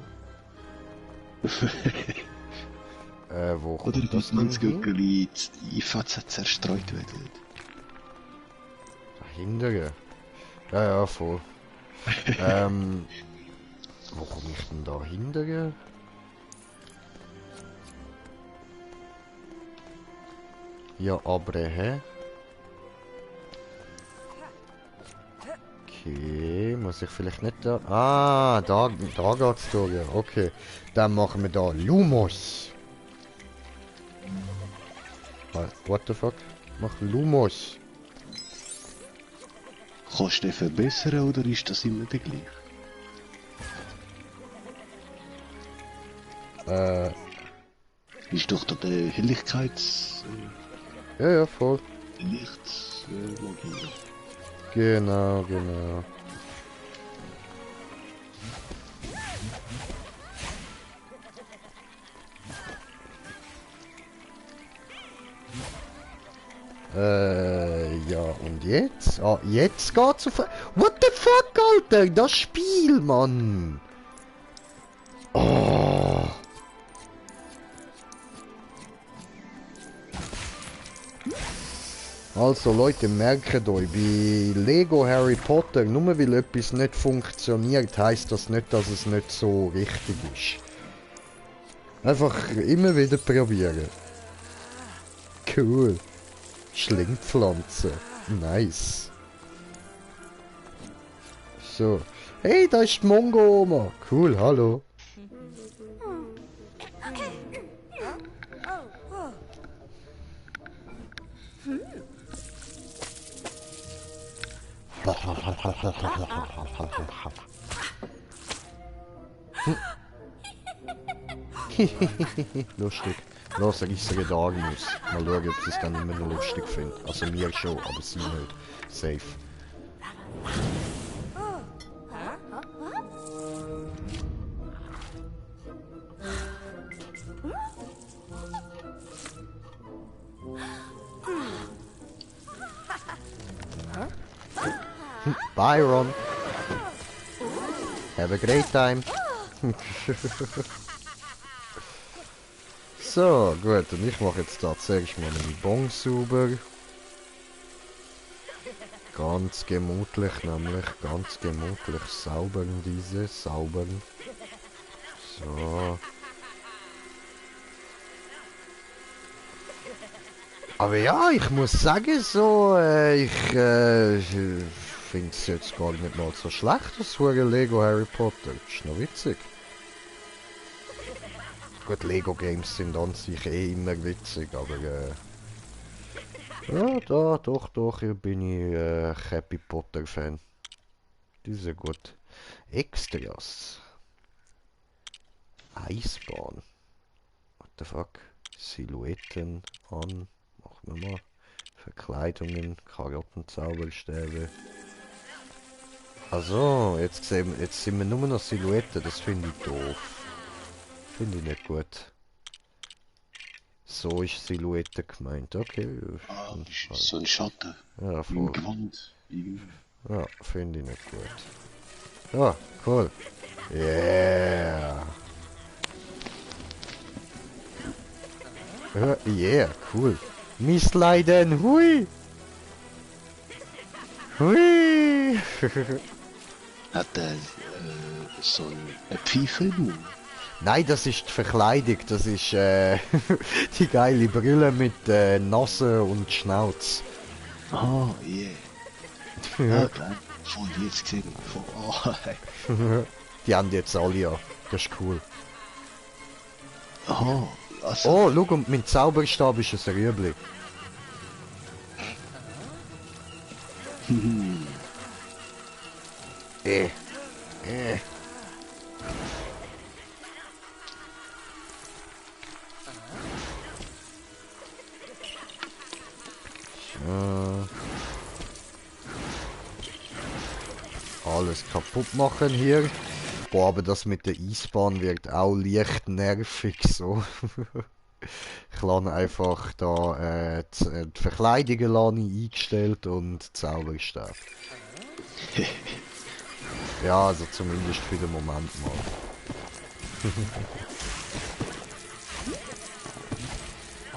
Wo Oder kommt das dass man das denn hin? Göckeli in FZ zerstreut wird. Dahinter? Ja, ja, voll. Wo komme ich denn da hinter? Ja, aber hä? Okay, muss ich vielleicht nicht da... Ah, da geht's durch, ja, okay. Dann machen wir da Lumos. What the fuck? Mach Lumos. Kannst du den verbessern oder ist das immer der gleiche? Ist doch da der Helligkeits... Ja, voll. Lichtmagie. Genau, genau. Ja, und jetzt? Ah, jetzt geht's auf... What the fuck, Alter? Das Spiel, Mann! Oh. Also Leute, merkt euch, bei Lego Harry Potter, nur weil etwas nicht funktioniert, heisst das nicht, dass es nicht so richtig ist. Einfach immer wieder probieren. Cool. Schlingpflanze. Nice. So. Hey, da ist die Mongo-Oma. Cool, hallo. Lustig. Los, reissen den Arm aus. Mal schauen, ob sie es dann immer noch lustig finden. Also mir schon, aber sie nicht. Safe. Byron. Have a great time. So, gut, und ich mache jetzt da zuerst mal meine Bon sauber. Ganz gemütlich, nämlich ganz gemütlich saubern diese, saubern. So. Aber ja, ich muss sagen, so, ich finde es jetzt gar nicht mal so schlecht, das Lego Harry Potter. Ist noch witzig. Gut, Lego Games sind an sich eh immer witzig, aber ja, doch, hier bin ich Happy Potter Fan. Die sind gut. Extras. Eisbahn. What the fuck? Silhouetten an. Machen wir mal. Verkleidungen, Karottenzauberstäbe. Also, jetzt sind wir nur noch Silhouetten, das finde ich doof. Finde ich nicht gut. So ist Silhouette gemeint, okay. Ah, so ein Schatten. Ja, Im voll. Gewand. Irgendwie. Ja, finde ich nicht gut. Ja, cool. Yeah. Ja, yeah, cool. Missleiden, hui. Hui. Hat er so eine Pfeife im Mund? Nein, das ist die Verkleidung. Das ist die geile Brille mit Nase und Schnauz. Ah, yeah. Ja, klar. Voll jetzt gesehen. Voll, oh, Die haben die jetzt alle ja. Das ist cool. oh, also, Oh, schau, und mein Zauberstab ist ein Rüebli. Äh. Alles kaputt machen hier. Boah, aber das mit der Eisbahn wird auch leicht nervig so. Ich lasse einfach da die Verkleidungen eingestellt und Zauberstab. Ja, also zumindest für den Moment mal.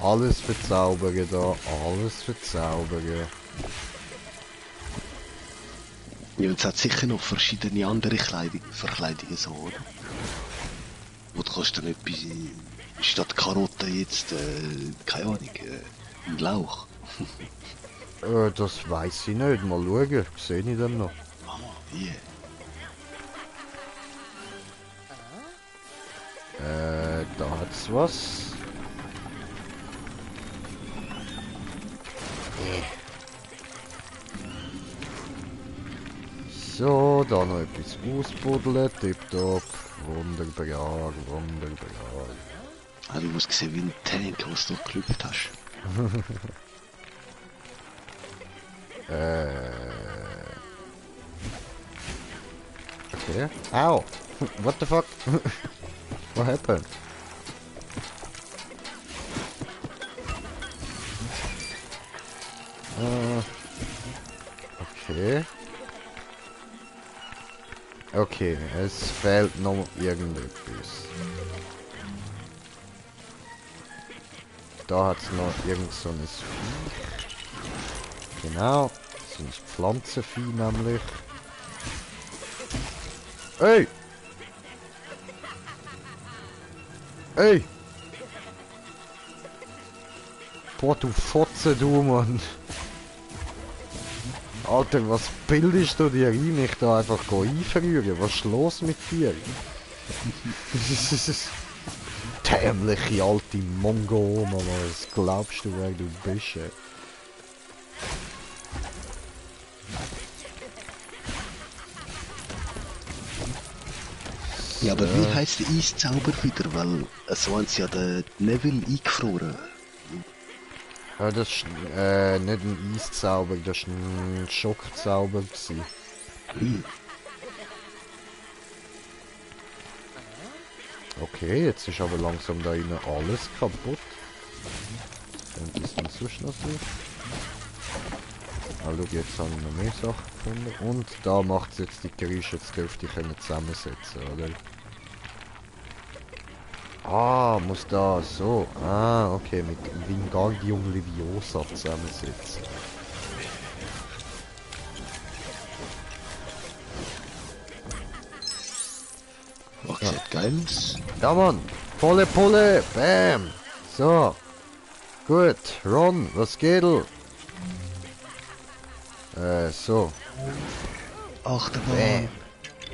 Alles verzaubern da, alles verzaubern. Ja, und es hat sicher noch verschiedene andere Verkleidungen so, oder? Wo du kannst dann etwas statt Karotte jetzt, keine Ahnung, einen Lauch. Das weiß ich nicht, mal schauen, sehe ich dann noch. Ah, yeah. Da hat's was. So, da noch etwas ausbuddeln, tipptopp. Wunderbar, wunderbar. Ah, du musst sehen wie ein Tank, was du geklüpft hast. Okay. Ow! What the fuck? What happened? Okay. Okay, es fehlt noch irgendetwas. Da hat es noch irgend so ein Viech. Genau, so ein Pflanzenvieh nämlich. Hey! Hey! Boah, du Fotze, du Mann! Alter, was bildest du dir ein, mich da einfach einfrieren? Was ist los mit dir? Dämliche alte Mongo-Oma, was glaubst du, wer du bist? Ey? Ja, aber wie heisst der Eiszauber wieder? Weil so haben sie ja den Neville eingefroren. Ja, das ist nicht ein Eiszauber, das war ein Schockzauber gewesen. Okay, jetzt ist aber langsam da innen alles kaputt. Und ist denn sonst noch so? Ah, schau, jetzt haben wir noch mehr Sachen gefunden. Und da macht es jetzt die Geräusche, jetzt dürfte ich können zusammensetzen, oder? Ah, muss da so. Ah, okay, mit Wingardium Leviosa zusammensetzen. Was sieht geil aus. Ja, Mann, volle Pulle, bam. So, gut, Ron, was geht? So. Achterbahn.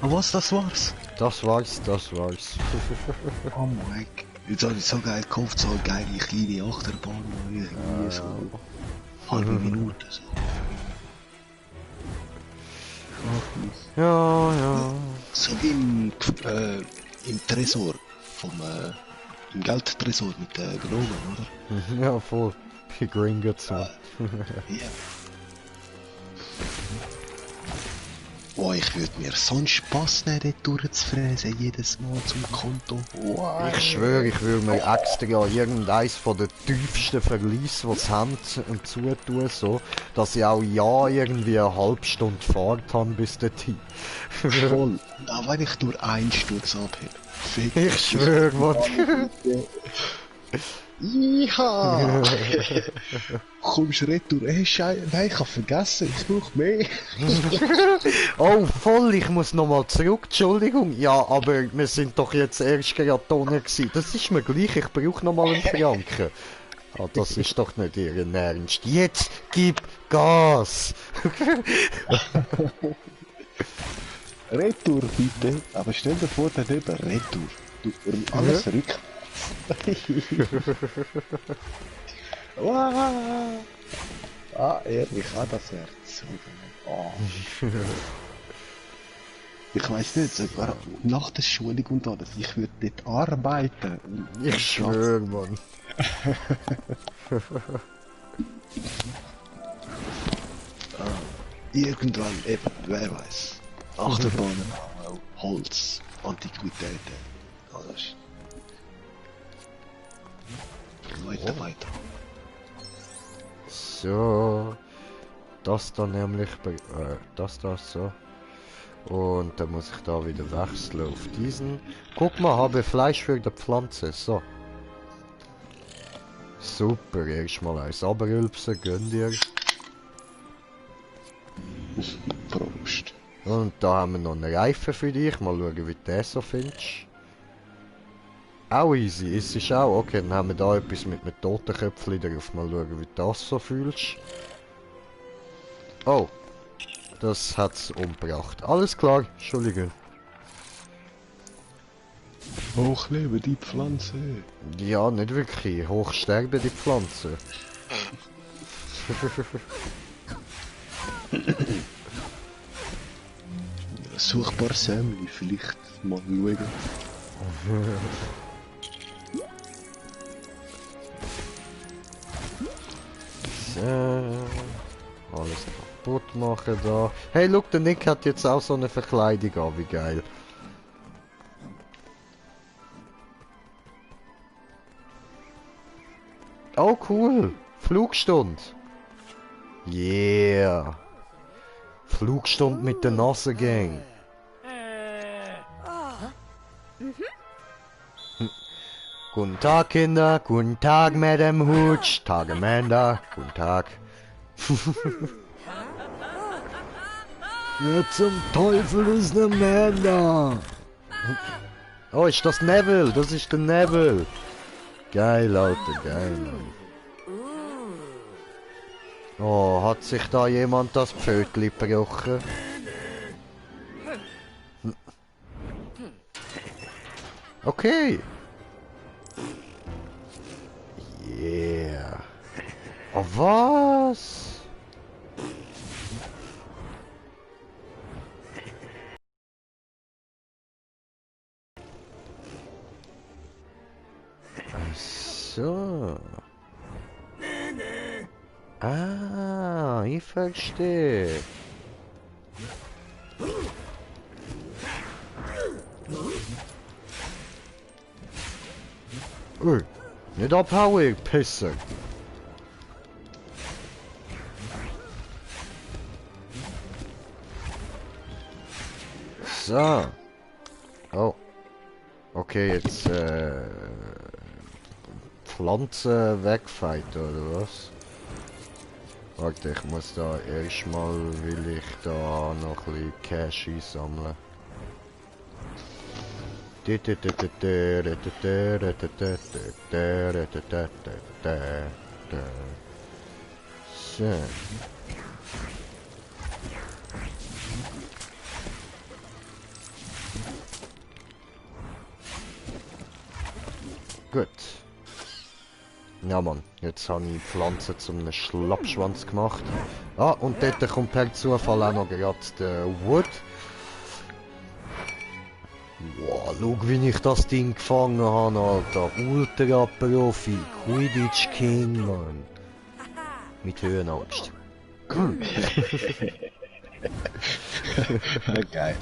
Ah, was, das war's? Das war's, das war's. Oh mein Gott. Jetzt habe ich so geil gekauft, so eine geile kleine Achterbahn, irgendwie so halbe Minute so. Ja, ja. So wie im Tresor, im Geldtresor mit den Gnomen, oder? Ja, voll. Bei Gringotts. Ja. Oh, ich würde mir so einen Spass nehmen, dort durchzufräsen, jedes Mal zum Konto. Wow. Ich schwöre, ich würde mir extra irgendeins von den tiefsten Verlies, die sie haben, zutun, so, dass ich auch ja irgendwie eine halbe Stunde Fahrt habe bis dorthin. Voll. Da wenn ich nur einen Sturz abhebe. Fick. Ich schwöre, Mann. Ja. Kommst du retour? Hey, nein, ich hab vergessen, ich brauch mehr. Oh, voll, ich muss nochmal zurück, Entschuldigung. Ja, aber wir sind doch jetzt erst gerade Tonnen gewesen. Das ist mir gleich, ich brauche nochmal einen Franken. Ah, das ist doch nicht Ihren Ernst. Jetzt gib Gas! Retour bitte, aber stell dir vor, daneben Retour. Du, alles rückwärts. Wow. Ah, ehrlich, das wäre so geil. Oh. Ich weiss nicht, sogar nach der Schulung und alles, ich würde dort arbeiten. Ich schwöre, Mann. Irgendwann eben, wer weiß. Achterbahnen, Holz, Antiquitäten, alles. Weiter. So. Das da nämlich, das da so. Und dann muss ich da wieder wechseln auf diesen. Guck mal, habe Fleisch für die Pflanze. So. Super, erstmal eins abrülpsen, gönn dir. Prost. Und da haben wir noch einen Reifen für dich. Mal schauen, wie du den so findest. Auch easy, es ist auch. Okay, dann haben wir da etwas mit einem Totenköpfchen drauf. Mal schauen, wie du das so fühlst. Oh. Das hat's umgebracht. Alles klar, Entschuldigung. Hochleben die Pflanze. Ja, nicht wirklich. Hochsterben die Pflanze. Such ein paar Sämli, vielleicht mal schauen. So. Alles kaputt machen da. Hey, look, der Nick hat jetzt auch so eine Verkleidung an, wie geil. Oh, cool. Flugstunde. Yeah. Flugstunde mit der Nasengang. Guten Tag, Kinder. Guten Tag, Madame Hooch. Tag, Amanda. Guten Tag. Ja, zum Teufel ist eine Amanda. Oh, ist das Neville? Das ist der Neville. Geil, Alter, geil, Mann. Oh, hat sich da jemand das Pfötli gebrochen? Okay. Yeah. Oh, was? Ach so. Ah, ich verstehe. Ui, nicht abhauen, ihr Pisser. So. Oh. Okay, jetzt, Pflanzen wegfighten, oder was? Warte, ich muss da erstmal, will ich da noch ein bisschen Cash einsammeln. So. Gut. Ja Mann, jetzt habe ich die Pflanze zu einem Schlappschwanz gemacht. Ah, und dort kommt per Zufall auch noch gerade der Wood. Wow, schau wie ich das Ding gefangen habe, Alter. Ultra Profi, Quidditch King, Mann. Mit Höhenangst. Geil, geil.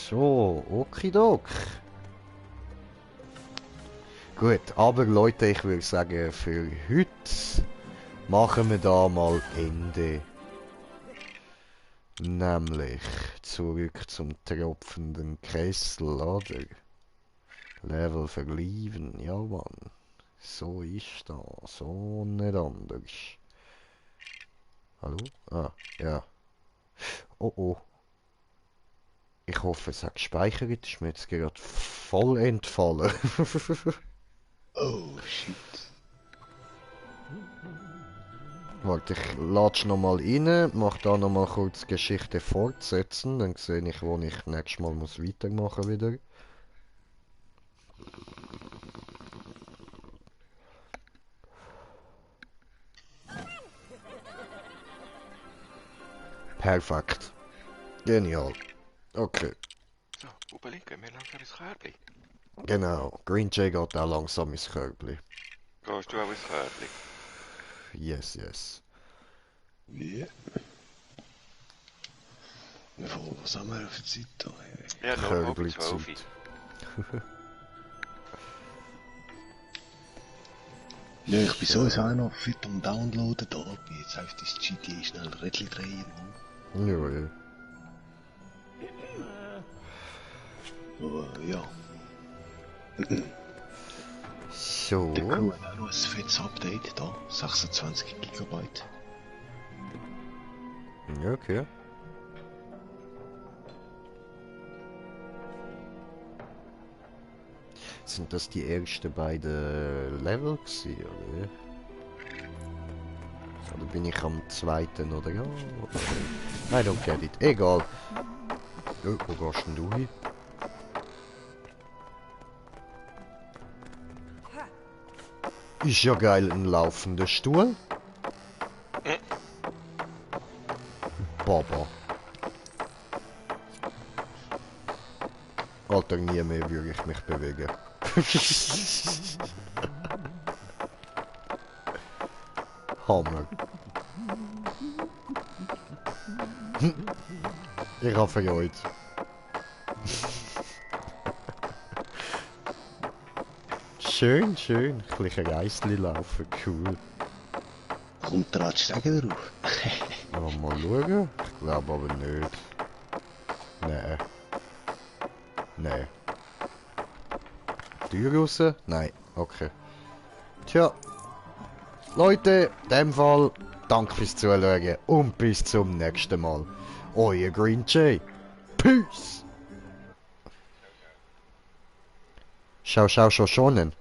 So, okidok. Gut, aber Leute, ich würde sagen, für heute machen wir da mal Ende. Nämlich zurück zum tropfenden Kessel, oder? Level verblieben, ja Mann. So ist das, so nicht anders. Hallo? Ah, ja. Oh oh. Ich hoffe, es hat gespeichert, ist mir jetzt gerade voll entfallen. Oh, shit. Warte, ich latsch nochmal rein, mach da nochmal kurz Geschichte fortsetzen, dann sehe ich, wo ich nächstes Mal muss weitermachen wieder. Perfekt. Genial. Okay, So, überlegen, gehen wir langsam ins Körbli. genau. Green Jay geht auch langsam ins Körbli. Gehst du auch ins Körbli? Yes, yes. Ja. Was haben wir auf Zeit da? Ja, noch halb 12. Körbli-Zeit. Ja, ich bin sowieso auch noch fit am Downloaden da. Ich bin jetzt auf das GTA schnell Rädchen drehen. Ja, ja. Aber ja, So. der Crew hat auch noch ein fettes Update da. 26 GB. Ja, okay. Sind das die ersten beiden Level gewesen, oder? Oder bin ich am zweiten, oder? Ja. I don't get it. Egal. Oh, wo gehst denn du hin? Ist ja geil, ein laufender Stuhl. Baba. Alter, nie mehr würde ich mich bewegen. Hammer. Ich habe vergeut. Schön, schön. Ein bisschen Reisli laufen, cool. Kommt der Radsteiger drauf? Ja, mal schauen. Ich glaube aber nicht. Nee. Nee. Tür raus? Nein. Okay. Tja. Leute, in dem Fall, danke fürs Zuschauen und bis zum nächsten Mal. Euer Green Jay. Peace! Schau, schau, schon schonen.